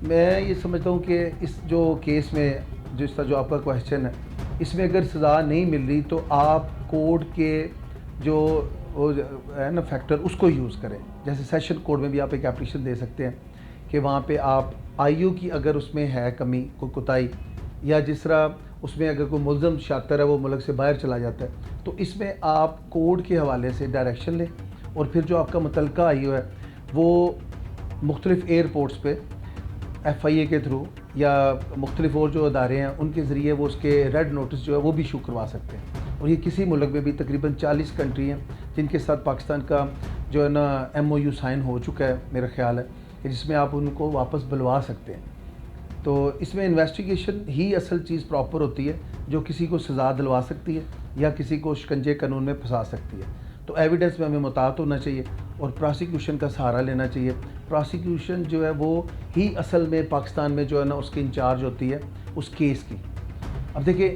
मैं ये समझता हूँ कि इस जो केस में जिस तरह जो आपका क्वेश्चन है इसमें अगर सज़ा नहीं मिल रही तो आप कोर्ट के जो वो है ना फैक्टर उसको यूज़ करें। जैसे सेशन कोर्ट में भी आप एक एप्लीकेशन दे सकते हैं कि वहाँ पे आप आयु की अगर उसमें है कमी कोई कोताही या जिस तरह उसमें अगर कोई मुल्ज़म शातिर है वो मुल्क से बाहर चला जाता है तो इसमें आप कोर्ट के हवाले से डायरेक्शन लें और फिर जो आपका मुतलका आयु है वो मुख्तलिफ़ एयरपोर्ट्स पे FIA के थ्रू या मुख्तलिफ़ और जो अदारे हैं उनके ज़रिए वो उसके रेड नोटिस जो है वो भी इशू करवा सकते हैं। और ये किसी मुल्क में भी तकरीबन 40 कंट्री हैं जिनके साथ पाकिस्तान का जो है ना MOU साइन हो चुका है मेरा ख्याल है कि जिसमें आप उनको वापस बुलवा सकते हैं। तो इसमें इन्वेस्टिगेशन ही असल चीज़ प्रॉपर होती है जो किसी को सज़ा दिलवा सकती है या किसी को शिकंजे कानून में फंसा सकती है। तो एविडेंस में हमें मुताबिक होना चाहिए और प्रोसिक्यूशन का सहारा लेना चाहिए। प्रोसिक्यूशन जो है वो ही असल में पाकिस्तान में जो है ना उसकी इंचार्ज होती है उस केस की। अब देखिए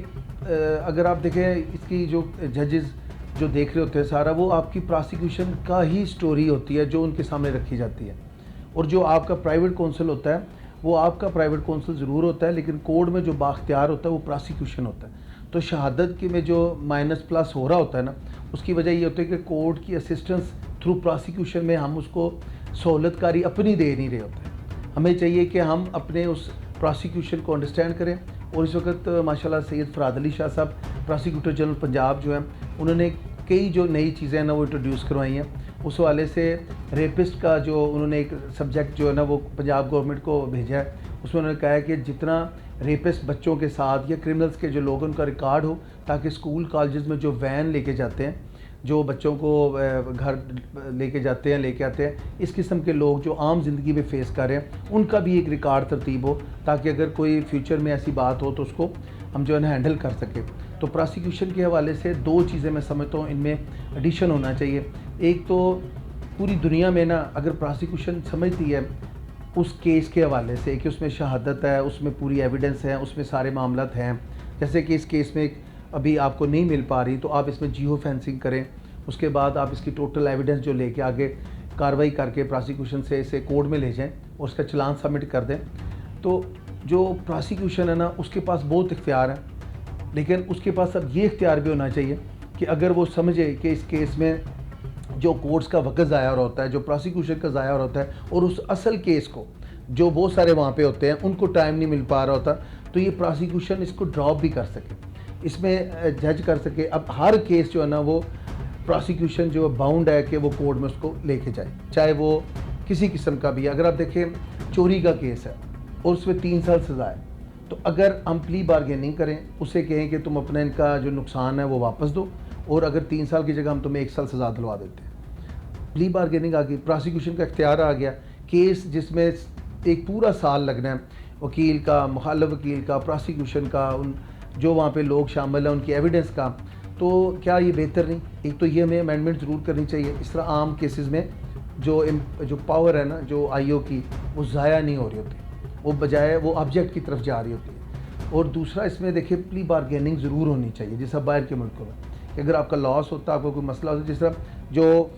अगर आप देखें इसकी जो जजेस जो देख रहे होते हैं सारा वो आपकी प्रोसिक्यूशन का ही स्टोरी होती है जो उनके सामने रखी जाती है। और जो आपका प्राइवेट काउंसिल होता है वो आपका प्राइवेट काउंसिल ज़रूर होता है लेकिन कोर्ट में जो बाख्तियार होता है वो प्रोसिक्यूशन होता है। तो शहादत की में जो माइनस+ हो रहा होता है ना उसकी वजह ये होती है कि कोर्ट की असिस्टेंस थ्रू प्रोसिक्यूशन में हम उसको सहूलतकारी अपनी दे नहीं रहे होते। हमें चाहिए कि हम अपने उस प्रोसिक्यूशन को अंडरस्टैंड करें। और इस वक्त माशाल्लाह सैयद फ़राद अली शाह साहब प्रोसिक्यूटर जनरल पंजाब जो हैं उन्होंने कई जो नई चीज़ें हैं ना वो इंट्रोड्यूस करवाई हैं। उस वाले से रेपिस्ट का जो उन्होंने एक सब्जेक्ट जो है ना वो पंजाब गवर्नमेंट को भेजा है उसमें उन्होंने कहा है कि जितना रेपिस्ट बच्चों के साथ या क्रिमिनल्स के जो लोगों का रिकॉर्ड हो ताकि स्कूल कॉलेजेस में जो वैन लेके जाते हैं जो बच्चों को घर लेके जाते हैं लेके आते हैं इस किस्म के लोग जो आम ज़िंदगी में फ़ेस कर रहे हैं उनका भी एक रिकॉर्ड तरतीब हो ताकि अगर कोई फ्यूचर में ऐसी बात हो तो उसको हम जो है ना हैंडल कर सकें। तो प्रोसिक्यूशन के हवाले से 2 चीज़ें मैं समझता हूँ इनमें एडिशन होना चाहिए। एक तो पूरी दुनिया में ना अगर प्रोसिक्यूशन समझती है उस केस के हवाले से कि उसमें शहादत है उसमें पूरी एविडेंस है उसमें सारे मामलात हैं, जैसे कि इस केस में अभी आपको नहीं मिल पा रही तो आप इसमें जियो फेंसिंग करें, उसके बाद आप इसकी टोटल एविडेंस जो लेके आगे कार्रवाई करके प्रोसिक्यूशन से इसे कोर्ट में ले जाएं और उसका चलान सबमिट कर दें। तो जो प्रोसिक्यूशन है ना उसके पास बहुत इख्तियार है, लेकिन उसके पास अब ये इख्तियार भी होना चाहिए कि अगर वो समझे कि इस केस में जो कोर्ट्स का वक्त ज़ाया हो रहा होता है, जो प्रोसिक्यूशन का ज़ाया हो रहा होता है, और उस असल केस को जो बहुत सारे वहाँ पे होते हैं उनको टाइम नहीं मिल पा रहा होता, तो ये प्रोसिक्यूशन इसको ड्रॉप भी कर सके, इसमें जज कर सके। अब हर केस जो है ना वो प्रोसिक्यूशन जो बाउंड है कि वो कोर्ट में उसको लेके जाए, चाहे वो किसी किस्म का भी। अगर आप देखें चोरी का केस है और उसमें 3 साल सज़ा है, तो अगर हम प्ली बार्गेनिंग करें, उसे कहें कि तुम अपना इनका जो नुकसान है वो वापस दो, और अगर 3 साल की जगह हम तुम्हें 1 साल सज़ा दिलवा देते हैं, प्ली बार्गेनिंग आ गई, प्रोसिक्यूशन का इख्तियार आ गया। केस जिसमें एक पूरा साल लगना है, वकील का, मुखालिफ वकील का, प्रोसिक्यूशन का, उन जो वहाँ पे लोग शामिल हैं उनकी एविडेंस का, तो क्या ये बेहतर नहीं? एक तो ये हमें अमेंडमेंट ज़रूर करनी चाहिए। इस तरह आम केसेस में जो पावर है ना जो आईओ की, वो ज़ाया नहीं हो रही होती, वो बजाय वो ऑब्जेक्ट की तरफ जा रही होती है। और दूसरा इसमें देखिए प्ली बार्गेनिंग ज़रूर होनी चाहिए, जैसा बाहर के मुल्कों में, कि अगर आपका लॉस होता है, आपको कोई मसला होता है, जिस तरह जो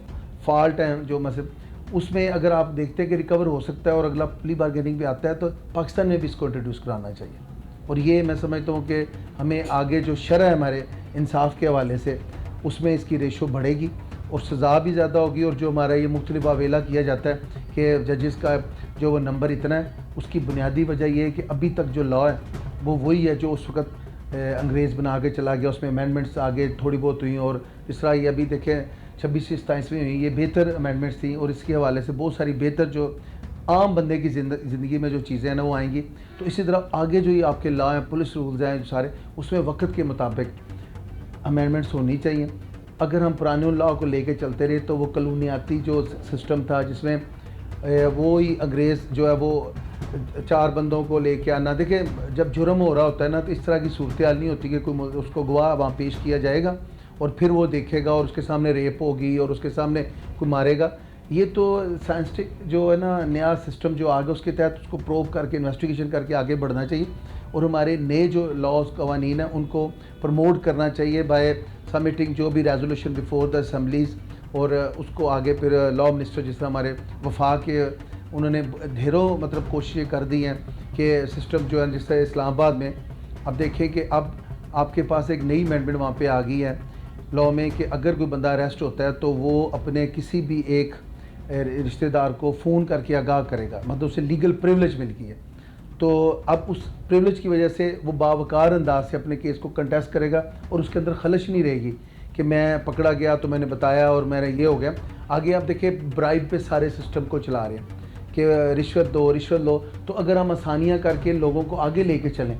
फॉल्ट है जो मतलब उसमें अगर आप देखते हैं कि रिकवर हो सकता है और अगला प्ली बार्गेनिंग भी आता है, तो पाकिस्तान में भी इसको इंट्रोड्यूस कराना चाहिए। और ये मैं समझता हूँ कि हमें आगे जो शरह है हमारे इंसाफ के हवाले से, उसमें इसकी रेशो बढ़ेगी और सज़ा भी ज़्यादा होगी। और जो हमारा ये मुख्तलिफ अवेला किया जाता है कि जजेस का जो वो नंबर इतना है, उसकी बुनियादी वजह ये है कि अभी तक जो लॉ है वो वही है जो उस वक्त अंग्रेज़ बना के चला गया, उसमें अमेंडमेंट्स आगे थोड़ी बहुत हुई, और इस तरह ये अभी देखें 26 से 27 में हुई, ये बेहतर अमेंडमेंट्स थी, और इसके हवाले से बहुत सारी बेहतर जो आम बंदे की ज़िंदगी में जो चीज़ें हैं ना वो आएंगी। तो इसी तरह आगे जो ये आपके लॉ हैं, पुलिस रूल्स हैं जो सारे, उसमें वक्त के मुताबिक अमेंडमेंट्स होनी चाहिए। अगर हम पुराने लॉ को लेके चलते रहे तो वो कलूनियाती जो सिस्टम था, जिसमें वो ही अंग्रेज़ जो है वो 4 बंदों को लेके आना, देखिए जब जुर्म हो रहा होता है ना तो इस तरह की सूरत हाल नहीं होती कि कोई उसको गवाह वहाँ पेश किया जाएगा और फिर वो देखेगा और उसके सामने रेप होगी और उसके सामने कोई मारेगा। ये तो साइंटिफिक जो है ना नया सिस्टम जो आगे, उसके तहत उसको प्रोव करके इन्वेस्टिगेशन करके आगे बढ़ना चाहिए। और हमारे नए जो लॉज कवानीन हैं उनको प्रमोट करना चाहिए बाय सबमिटिंग जो भी रेजोल्यूशन बिफोर द असम्बलीज़, और उसको आगे फिर लॉ मिनिस्टर जिस तरह हमारे वफाक के, उन्होंने ढेरों मतलब कोशिशें कर दी हैं कि सिस्टम जो है, जिस तरह इस्लामाबाद में अब देखें कि अब आपके पास एक नई अमेंडमेंट वहाँ पे आ गई है लॉ में कि अगर कोई बंदा अरेस्ट होता है तो वो अपने किसी भी एक रिश्तेदार को फ़ोन करके आगाह करेगा, मतलब उसे लीगल प्रिविलेज मिल गई है। तो अब उस प्रिविलेज की वजह से वो बावकार अंदाज से अपने केस को कंटेस्ट करेगा और उसके अंदर खलश नहीं रहेगी कि मैं पकड़ा गया तो मैंने बताया और मेरा ये हो गया। आगे आप देखिए ब्राइब पे सारे सिस्टम को चला रहे हैं कि रिश्वत दो, रिश्वत लो। तो अगर हम आसानियाँ करके लोगों को आगे लेके चलें,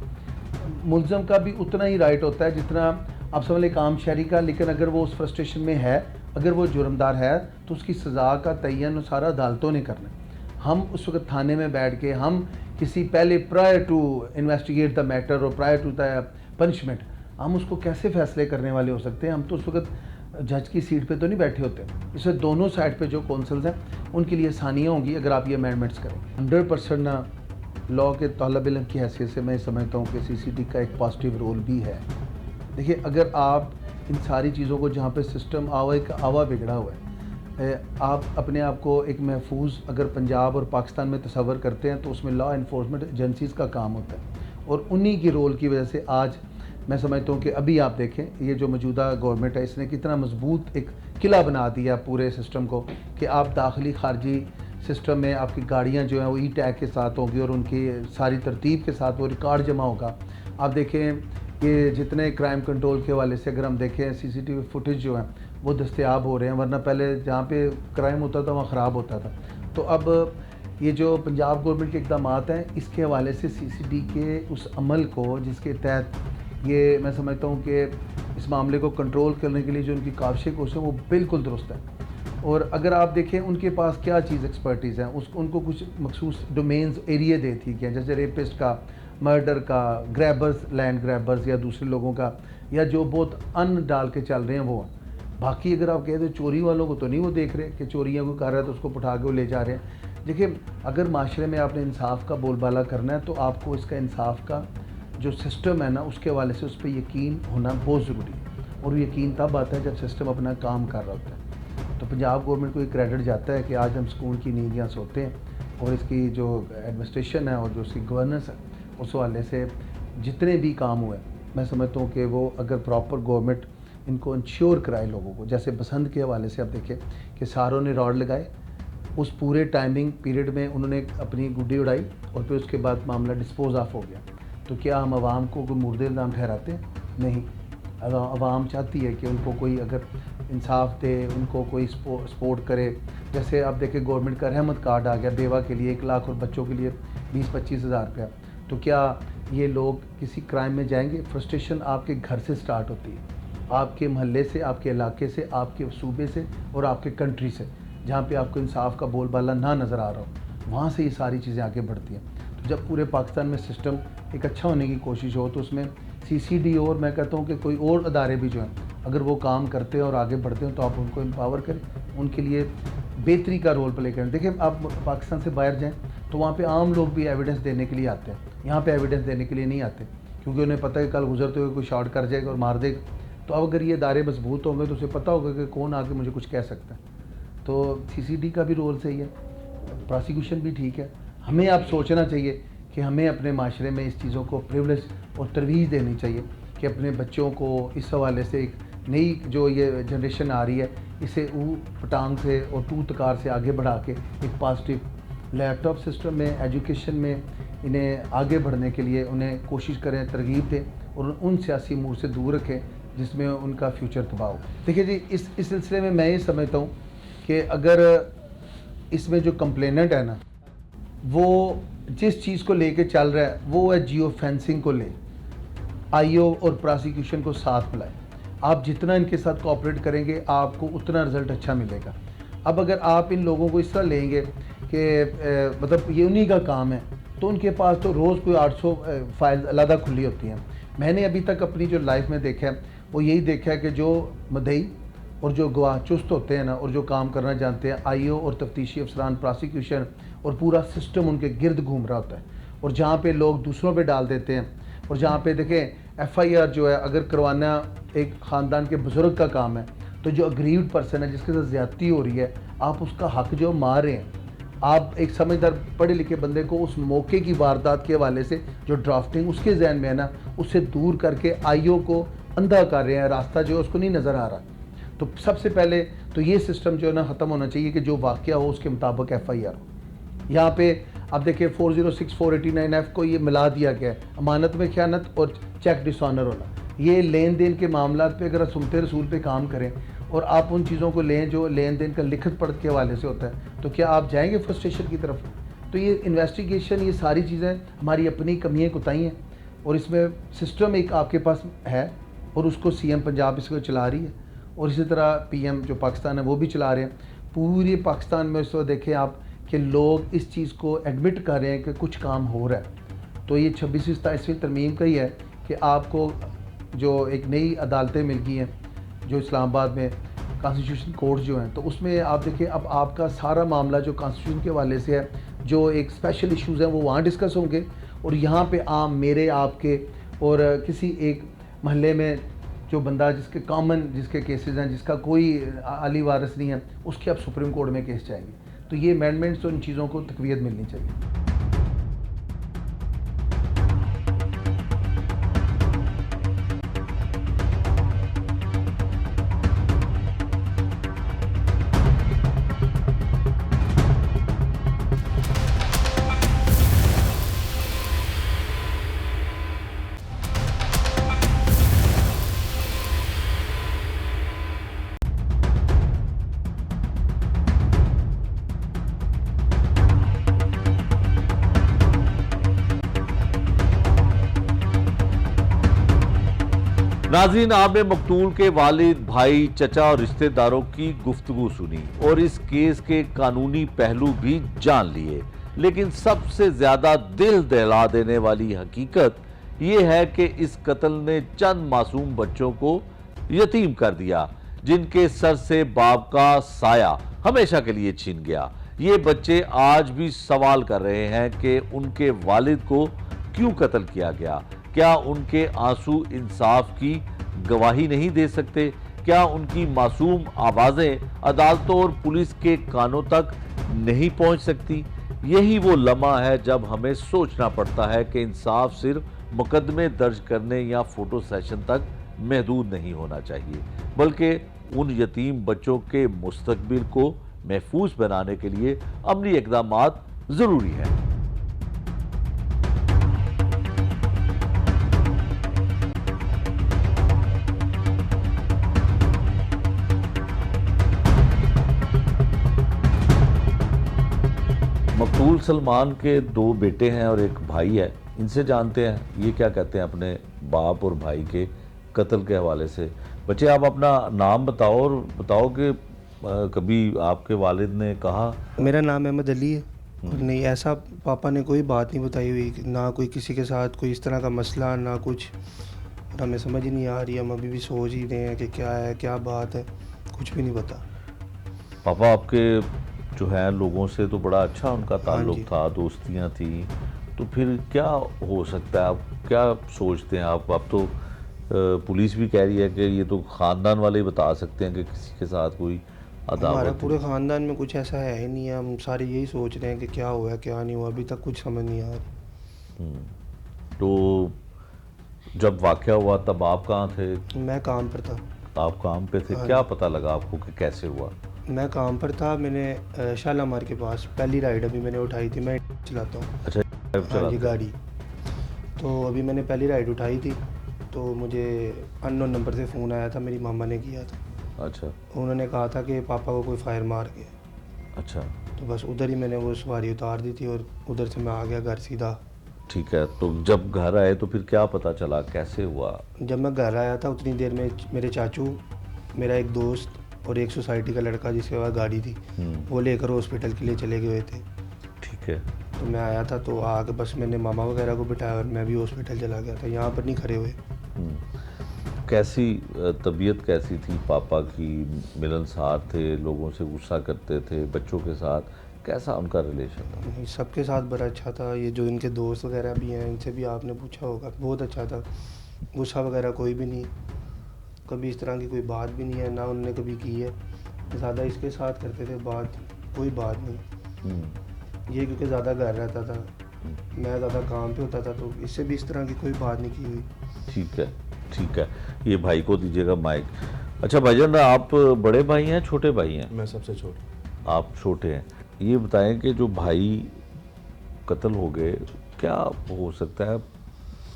मुल्ज़म का भी उतना ही राइट होता है जितना आप समझ लें काम शहरी का, लेकिन अगर वो उस फ्रस्ट्रेशन में है, अगर वो जुर्मदार है, तो उसकी सज़ा का तयन सारा अदालतों ने करना है। हम उस वक्त थाने में बैठ के हम किसी पहले prior to investigate the matter और प्रायर टू द पनिशमेंट हम उसको कैसे फ़ैसले करने वाले हो सकते हैं? हम तो उस वक्त जज की सीट पे तो नहीं बैठे होते। इससे दोनों साइड पे जो कौंसल्स हैं उनके लिए आसानियाँ होंगी अगर आप ये अमेंडमेंट्स करें। 100% लॉ के तलब इल्म की हैसियत से मैं समझता हूँ कि CCT का एक पॉजिटिव रोल भी है। देखिए अगर आप इन सारी चीज़ों को, जहाँ पे सिस्टम आवा बिगड़ा हुआ है, आप अपने आप को एक महफूज अगर पंजाब और पाकिस्तान में तस्वर करते हैं तो उसमें लॉ इन्फोर्समेंट एजेंसीज़ का काम होता है और उन्हीं की रोल की वजह से आज मैं समझता हूँ कि अभी आप देखें ये जो मौजूदा गवर्नमेंट है इसने कितना मजबूत एक किला बना दिया पूरे सिस्टम को कि आप दाखिली खारजी सिस्टम में आपकी गाड़ियाँ जो हैं वो ई-टैग के साथ होंगी और उनकी सारी तरतीब के साथ वो रिकॉर्ड जमा होगा। आप देखें कि जितने क्राइम कंट्रोल के हवाले से अगर हम देखें CCTV फुटेज जो है वो दस्तयाब हो रहे हैं, वरना पहले जहाँ पे क्राइम होता था वहाँ ख़राब होता था। तो अब ये जो पंजाब गवर्नमेंट के इक़दाम हैं इसके हवाले से CCT के उस अमल को जिसके तहत ये मैं समझता हूँ कि इस मामले को कंट्रोल करने के लिए जो उनकी काविशें कोशिशें वो बिल्कुल दुरुस्त है। और अगर आप देखें उनके पास क्या चीज़ एक्सपर्टीज़ हैं, उनको कुछ मखसूस डोमेन्स एरिया दे थी क्या, जैसे रेपिस्ट का, मर्डर का, ग्रैबर्स, लैंड ग्रैबर्स या दूसरे लोगों का, या जो बहुत अन्न डाल के चल रहे हैं वो। बाकी अगर आप कहें तो चोरी वालों को तो नहीं वो देख रहे कि चोरियाँ को कर रहा है तो उसको उठा के वो ले जा रहे हैं। देखिए अगर माशरे में आपने इंसाफ का बोलबाला करना है तो आपको इसका इंसाफ का जो सिस्टम है ना उसके हवाले से उस पर यकीन होना बहुत ज़रूरी है। और यकीन तब आता है जब सिस्टम अपना काम कर रहा होता है। तो पंजाब गवर्नमेंट को एक क्रेडिट जाता है कि आज हम सुकून की नींद यहाँ सोते हैं और इसकी जो एडमिनिस्ट्रेशन है और जो इसकी गवर्नेंस है उस हवाले से जितने भी काम हुए मैं समझता हूँ कि वो अगर प्रॉपर गवर्नमेंट इनको इंश्योर कराए लोगों को, जैसे बसंत के हवाले से आप देखें कि सारों ने रॉड लगाए, उस पूरे टाइमिंग पीरियड में उन्होंने अपनी गुड्डी उड़ाई और फिर उसके बाद मामला डिस्पोज ऑफ हो गया। तो क्या हम आवाम को कोई मुर्दे इल्ज़ाम ठहराते हैं? नहीं, आवाम चाहती है कि उनको कोई अगर इंसाफ दे, उनको कोई सपोर्ट करे। जैसे आप देखें गवर्नमेंट का रहमत कार्ड आ गया बेवा के लिए 1 लाख और बच्चों के लिए 20-25 हज़ार रुपया। तो क्या ये लोग किसी क्राइम में जाएंगे? फ्रस्ट्रेशन आपके घर से स्टार्ट होती है, आपके महल्ले से, आपके इलाके से, आपके सूबे से और आपके कंट्री से, जहाँ पे आपको इंसाफ का बोलबाला ना नज़र आ रहा हो, वहाँ से ये सारी चीज़ें आगे बढ़ती हैं। तो जब पूरे पाकिस्तान में सिस्टम एक अच्छा होने की कोशिश हो तो उसमें CCD और मैं कहता हूँ कि कोई और अदारे भी जो हैं अगर वो काम करते हैं और आगे बढ़ते हैं तो आप उनको एम्पावर करें, उनके लिए बेहतरी का रोल प्ले करें। देखिए आप पाकिस्तान से बाहर जाएँ तो वहाँ पे आम लोग भी एविडेंस देने के लिए आते हैं, यहाँ पे एविडेंस देने के लिए नहीं आते क्योंकि उन्हें पता है कल गुजरते हुए कोई शॉर्ट कर जाएगा और मार देगा। तो अब अगर ये इदारे मजबूत होंगे तो उसे पता होगा कि कौन आके मुझे कुछ कह सकता है। तो CCD का भी रोल सही है, प्रोसिक्यूशन भी ठीक है। हमें अब सोचना चाहिए कि हमें अपने माशरे में इस चीज़ों को प्रिविलेज और तरवीज देनी चाहिए कि अपने बच्चों को इस हवाले से एक नई जो ये जनरेशन आ रही है इसे पटांग से और टू तकार से आगे बढ़ा के एक पॉजिटिव लैपटॉप सिस्टम में, एजुकेशन में इन्हें आगे बढ़ने के लिए उन्हें कोशिश करें, तरगीब दें और उन सियासी मूड से दूर रखें जिसमें उनका फ्यूचर तबाह हो। देखिए जी, इस सिलसिले में मैं ये समझता हूँ कि अगर इसमें जो कंप्लेनेंट है ना वो जिस चीज़ को लेके चल रहा है वो है जियो फेंसिंग को ले, IO और प्रोसिक्यूशन को साथ मिलाएं। आप जितना इनके साथ कोऑपरेट करेंगे आपको उतना रिज़ल्ट अच्छा मिलेगा। अब अगर आप इन लोगों को इस तरह लेंगे कि मतलब ये उन्हीं का काम है तो उनके पास तो रोज़ कोई 800 फाइल अलग खुली होती हैं। मैंने अभी तक अपनी जो लाइफ में देखा है वो यही देखा है कि जो मदई और जो गवाह चुस्त होते हैं ना और जो काम करना जानते हैं, IO और तफ्तीशी अफसरान, प्रोसिक्यूशन और पूरा सिस्टम उनके गिर्द घूम रहा होता है। और जहाँ पे लोग दूसरों पे डाल देते हैं और जहाँ पे देखें FIR जो है अगर करवाना एक ख़ानदान के बुज़ुर्ग का काम है तो जो अग्रीव्ड पर्सन है जिसके साथ ज़्यादती हो रही है आप उसका हक जो मार रहे हैं। आप एक समझदार पढ़े लिखे बंदे को उस मौके की वारदात के हवाले से जो ड्राफ्टिंग उसके जहन में है ना उससे दूर करके IO को अंधा कर रहे हैं, रास्ता जो है उसको नहीं नज़र आ रहा। तो सबसे पहले तो ये सिस्टम जो है ना ख़त्म होना चाहिए कि जो वाक़या हो उसके मुताबिक FIR हो। यहाँ पे आप देखिए 406-489F को ये मिला दिया गया है, अमानत में ख़यानत और चेक डिसऑनर होना। ये लेन देन के मामला पे अगर सुनते रसूल पे काम करें और आप उन चीज़ों को लें जो लेन देन का लिखत पढ़त के हवाले से होता है तो क्या आप जाएंगे फ्रस्ट्रेशन की तरफ? तो ये इन्वेस्टिगेशन, ये सारी चीज़ें हमारी अपनी कमियाँ कोताही हैं और इसमें सिस्टम एक आपके पास है और उसको CM पंजाब इसको चला रही है और इसी तरह PM जो पाकिस्तान है वो भी चला रहे हैं। पूरे पाकिस्तान में इस वक्त देखें आप कि लोग इस चीज़ को एडमिट कर रहे हैं कि कुछ काम हो रहा है। तो ये 26वीं तरमीम का ही है कि आपको जो एक नई अदालतें मिल गई हैं जो इस्लामाबाद में कॉन्स्टिट्यूशन कोर्ट जो हैं, तो उसमें आप देखिए अब आपका सारा मामला जो कॉन्स्टिट्यूशन के हवाले से है, जो एक स्पेशल इश्यूज़ हैं वो वहाँ डिस्कस होंगे और यहाँ पे आम मेरे आपके और किसी एक महल्ले में जो बंदा जिसके कॉमन जिसके केसेस हैं, जिसका कोई आली वारिस नहीं है, उसके अब सुप्रीम कोर्ट में केस जाएंगे। तो ये अमेंडमेंट्स तो इन चीज़ों को तकवीत मिलनी चाहिए। नाज़रीन, आपने मकतूल के वालिद, भाई, चचा और रिश्तेदारों की गुफ्तगू सुनी और इस केस के कानूनी पहलू भी जान लिए, लेकिन सबसे ज्यादा दिल दहला देने वाली हकीकत यह है कि इस कत्ल ने चंद मासूम बच्चों को यतीम कर दिया, जिनके सर से बाप का साया हमेशा के लिए छीन गया। ये बच्चे आज भी सवाल कर रहे हैं कि उनके वालिद को क्यों कत्ल किया गया। क्या उनके आंसू इंसाफ की गवाही नहीं दे सकते? क्या उनकी मासूम आवाजें अदालतों और पुलिस के कानों तक नहीं पहुंच सकती? यही वो लम्हा है जब हमें सोचना पड़ता है कि इंसाफ सिर्फ मुकदमे दर्ज करने या फोटो सेशन तक महदूद नहीं होना चाहिए, बल्कि उन यतीम बच्चों के मुस्तकबिल को महफूज बनाने के लिए अमली इक़दामात जरूरी है। मकतूल सलमान के 2 बेटे हैं और एक भाई है, इनसे जानते हैं ये क्या कहते हैं अपने बाप और भाई के कत्ल के हवाले से। बच्चे आप अपना नाम बताओ और बताओ कि कभी आपके वालिद ने कहा। मेरा नाम अहमद अली है और नहीं, ऐसा पापा ने कोई बात नहीं बताई हुई, ना कोई किसी के साथ कोई इस तरह का मसला, ना कुछ। और हमें समझ ही नहीं आ रही, हम अभी भी सोच ही रहे हैं कि क्या है, क्या बात है, कुछ भी नहीं पता। पापा आपके जो है लोगों से तो बड़ा अच्छा उनका ताल्लुक जी। था, दोस्तियां थी, तो फिर क्या हो सकता है, आप क्या सोचते हैं? आप तो पुलिस भी कह रही है कि ये तो ख़ानदान वाले ही बता सकते हैं कि किसी के साथ कोई हमारा अदावत पूरे है। ख़ानदान में कुछ ऐसा है ही नहीं है, हम सारे यही सोच रहे हैं कि क्या हुआ क्या नहीं हुआ, अभी तक कुछ समझ नहीं आ रही। तो जब वाक़या हुआ तब आप कहाँ थे? मैं काम पर था। आप काम पे थे, क्या पता लगा आपको कि कैसे हुआ? मैं काम पर था, मैंने शालामार के पास पहली राइड अभी मैंने उठाई थी, मैं चलाता हूँ। अच्छा, हाँ जी, चलाते? गाड़ी। तो अभी मैंने पहली राइड उठाई थी, तो मुझे अननोन नंबर से फ़ोन आया था, मेरी मामा ने किया था। अच्छा उन्होंने कहा था कि पापा को कोई फायर मार गया। अच्छा, तो बस उधर ही मैंने वो सवारी उतार दी थी और उधर से मैं आ गया घर सीधा। ठीक है। तो जब घर आए तो फिर क्या पता चला, कैसे हुआ? जब मैं घर आया था उतनी देर में मेरे चाचू, मेरा एक दोस्त और एक सोसाइटी का लड़का जिसके पास गाड़ी थी, वो लेकर हॉस्पिटल के लिए चले गए थे। ठीक है। तो मैं आया था, तो आके बस मैंने मामा वगैरह को बिठाया और मैं भी हॉस्पिटल चला गया था, यहाँ पर नहीं खड़े हुए। कैसी तबीयत कैसी थी पापा की? मिलनसार थे, लोगों से गुस्सा करते थे, बच्चों के साथ कैसा उनका रिलेशन था? सबके साथ बड़ा अच्छा था। ये जो इनके दोस्त वगैरह भी हैं, इनसे भी आपने पूछा होगा, बहुत अच्छा था। गुस्सा वगैरह कोई भी नहीं, कभी इस तरह की कोई बात भी नहीं है, ना उनने कभी की है। ज़्यादा इसके साथ करते थे बात, कोई बात नहीं। ये क्योंकि ज़्यादा घर रहता था, मैं ज़्यादा काम पे होता था, तो इससे भी इस तरह की कोई बात नहीं की हुई। ठीक है, ठीक है। ये भाई को दीजिएगा माइक। अच्छा भाईजान, आप बड़े भाई हैं, छोटे भाई हैं? मैं सबसे छोटा। आप छोटे हैं। ये बताएं कि जो भाई कत्ल हो गए, क्या हो सकता है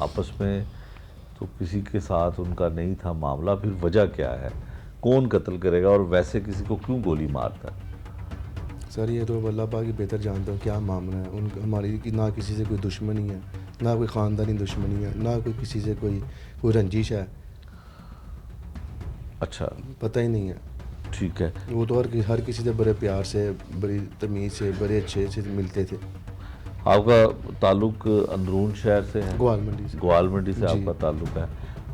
आपस में तो किसी के साथ उनका नहीं था मामला, फिर वजह क्या है? कौन कत्ल करेगा और वैसे किसी को क्यों गोली मारता है? सर ये तो अल्लाह पाक ही बेहतर जानते हो क्या मामला है। उन हमारी कि ना किसी से कोई दुश्मनी है, ना कोई ख़ानदानी दुश्मनी है, ना कोई किसी से कोई रंजिश है, अच्छा, पता ही नहीं है। ठीक है। वो तो हर किसी से बड़े प्यार से, बड़ी तमीज़ से, बड़े अच्छे से मिलते थे। आपका ताल्लुक अंदरून शहर से है? ग्वाल मंडी से। ग्वाल मंडी से जी। आपका ताल्लुक है।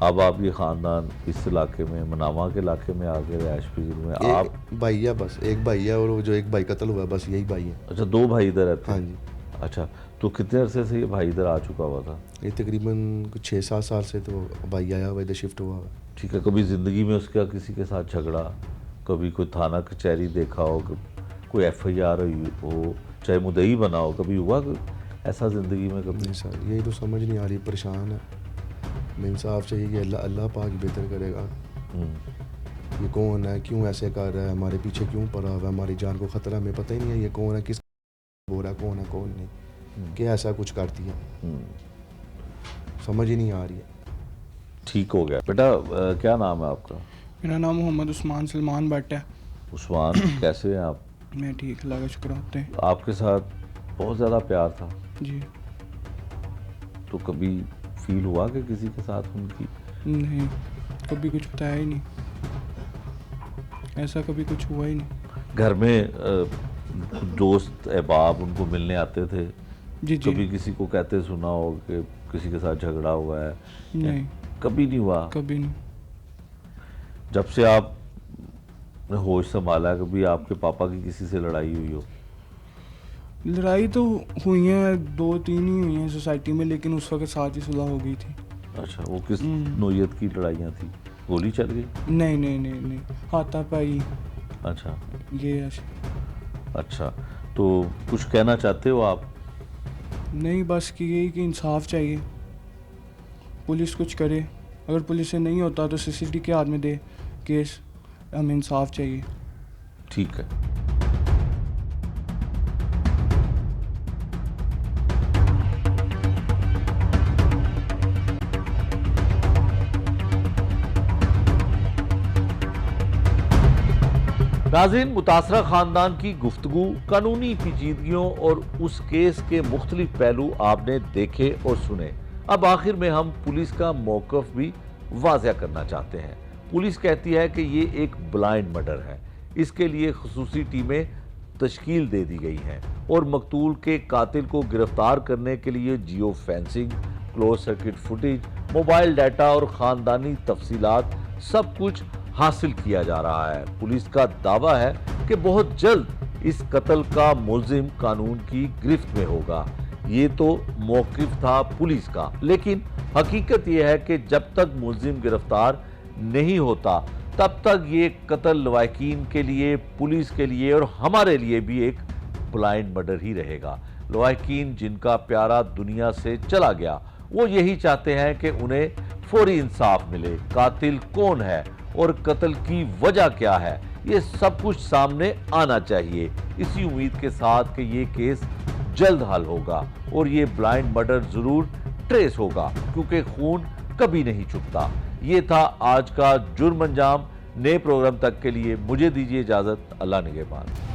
अब आप ये ख़ानदान इस इलाके में, मनामा के इलाके में आगे रहायश पजीर में आप? एक भाई है बस, एक भाई है, और वो जो एक भाई कत्ल हुआ बस यही भाई है। अच्छा, 2 भाई इधर रहते हाँ हैं? जी। अच्छा, तो कितने अरसे से ये भाई इधर आ चुका हुआ था? ये तकरीबन कुछ 6-7 साल से तो भाई आया हुआ, इधर शिफ्ट हुआ हुआ। ठीक है। कभी ज़िंदगी में उसका किसी के साथ झगड़ा, कभी कोई थाना कचहरी देखा हो, कोई FIR हुई हो, चाहे मुद्दई बना हो, कभी हुआ ऐसा ज़िंदगी में कभी? नहीं सर, यही तो समझ नहीं आ रही, परेशान है। इंसाफ चाहिए कि अल्लाह पाक ही बेहतर करेगा। ये कौन है, क्यों ऐसे कर रहा है, हमारे पीछे क्यों पड़ा हुआ है, हमारी जान को ख़तरा, हमें पता ही नहीं है ये कौन है, किस बोल रहा है, कौन है कौन नहीं, क्या ऐसा कुछ करती है, समझ ही नहीं आ रही है। ठीक हो गया। बेटा क्या नाम है आपका? मेरा नाम मोहम्मद उस्मान सलमान भट्ट है। उस्मान, कैसे हैं आप? मैं ठीक, अल्लाह का शुक्र होते हैं। आपके साथ बहुत ज़्यादा प्यार था, जी तो कभी फील हुआ कि किसी के साथ उनकी? नहीं, कभी कुछ बताया ही नहीं, ऐसा कभी कुछ हुआ ही नहीं। घर में दोस्त अहबाब उनको मिलने आते थे? जी जी। कभी किसी को कहते सुना हो कि किसी के साथ झगड़ा हुआ है? नहीं, कभी नहीं हुआ? कभी नहीं। जब से आप ने होश संभाला, कभी आपके पापा की किसी से लड़ाई हुई हो? लड़ाई तो हुई हैं, 2-3 ही हुई हैं सोसाइटी में, लेकिन उस वक्त साथ ही सुलह हो गई थी। अच्छा, वो किस नौयत की लड़ाइयाँ थी? गोली चल गई? नहीं नहीं नहीं नहीं, हाथापाई अच्छा ये अच्छा। तो कुछ कहना चाहते हो आप? नहीं, बस कि यही कि इंसाफ चाहिए, पुलिस कुछ करे। अगर पुलिस से नहीं होता तो सीसीटी के हाथ में दे केस, हमें इंसाफ चाहिए। ठीक है। नाज़रीन, मुतासरा खानदान की गुफ्तगू, कानूनी पेचीदगियों और उस केस के मुख्तलिफ पहलू आपने देखे और सुने। अब आखिर में हम पुलिस का मौक़िफ़ भी वाज़ेह करना चाहते हैं। पुलिस कहती है कि ये एक ब्लाइंड मर्डर है। इसके लिए खुसूसी टीमें तश्कील दे दी गई हैं और मकतूल के कातिल को गिरफ्तार करने के लिए geo fencing, close circuit footage, mobile data और ख़ानदानी तफसीलात सब कुछ हासिल किया जा रहा है। पुलिस का दावा है कि बहुत जल्द इस कत्ल का मुल्जिम कानून की गिरफ्त में होगा। ये तो मौक़िफ़ था पुलिस का, लेकिन हकीकत यह है कि जब तक मुल्जिम गिरफ्तार नहीं होता तब तक ये कत्ल लवाहिकीन के लिए, पुलिस के लिए और हमारे लिए भी एक ब्लाइंड मर्डर ही रहेगा। लवाहिकीन जिनका प्यारा दुनिया से चला गया, वो यही चाहते हैं कि उन्हें फौरी इंसाफ मिले। कातिल कौन है और कत्ल की वजह क्या है, ये सब कुछ सामने आना चाहिए। इसी उम्मीद के साथ कि ये केस जल्द हल होगा और ये ब्लाइंड मर्डर जरूर ट्रेस होगा, क्योंकि खून कभी नहीं छुपता। ये था आज का जुर्म अंजाम। नए प्रोग्राम तक के लिए मुझे दीजिए इजाजत। अल्लाह निगहबान।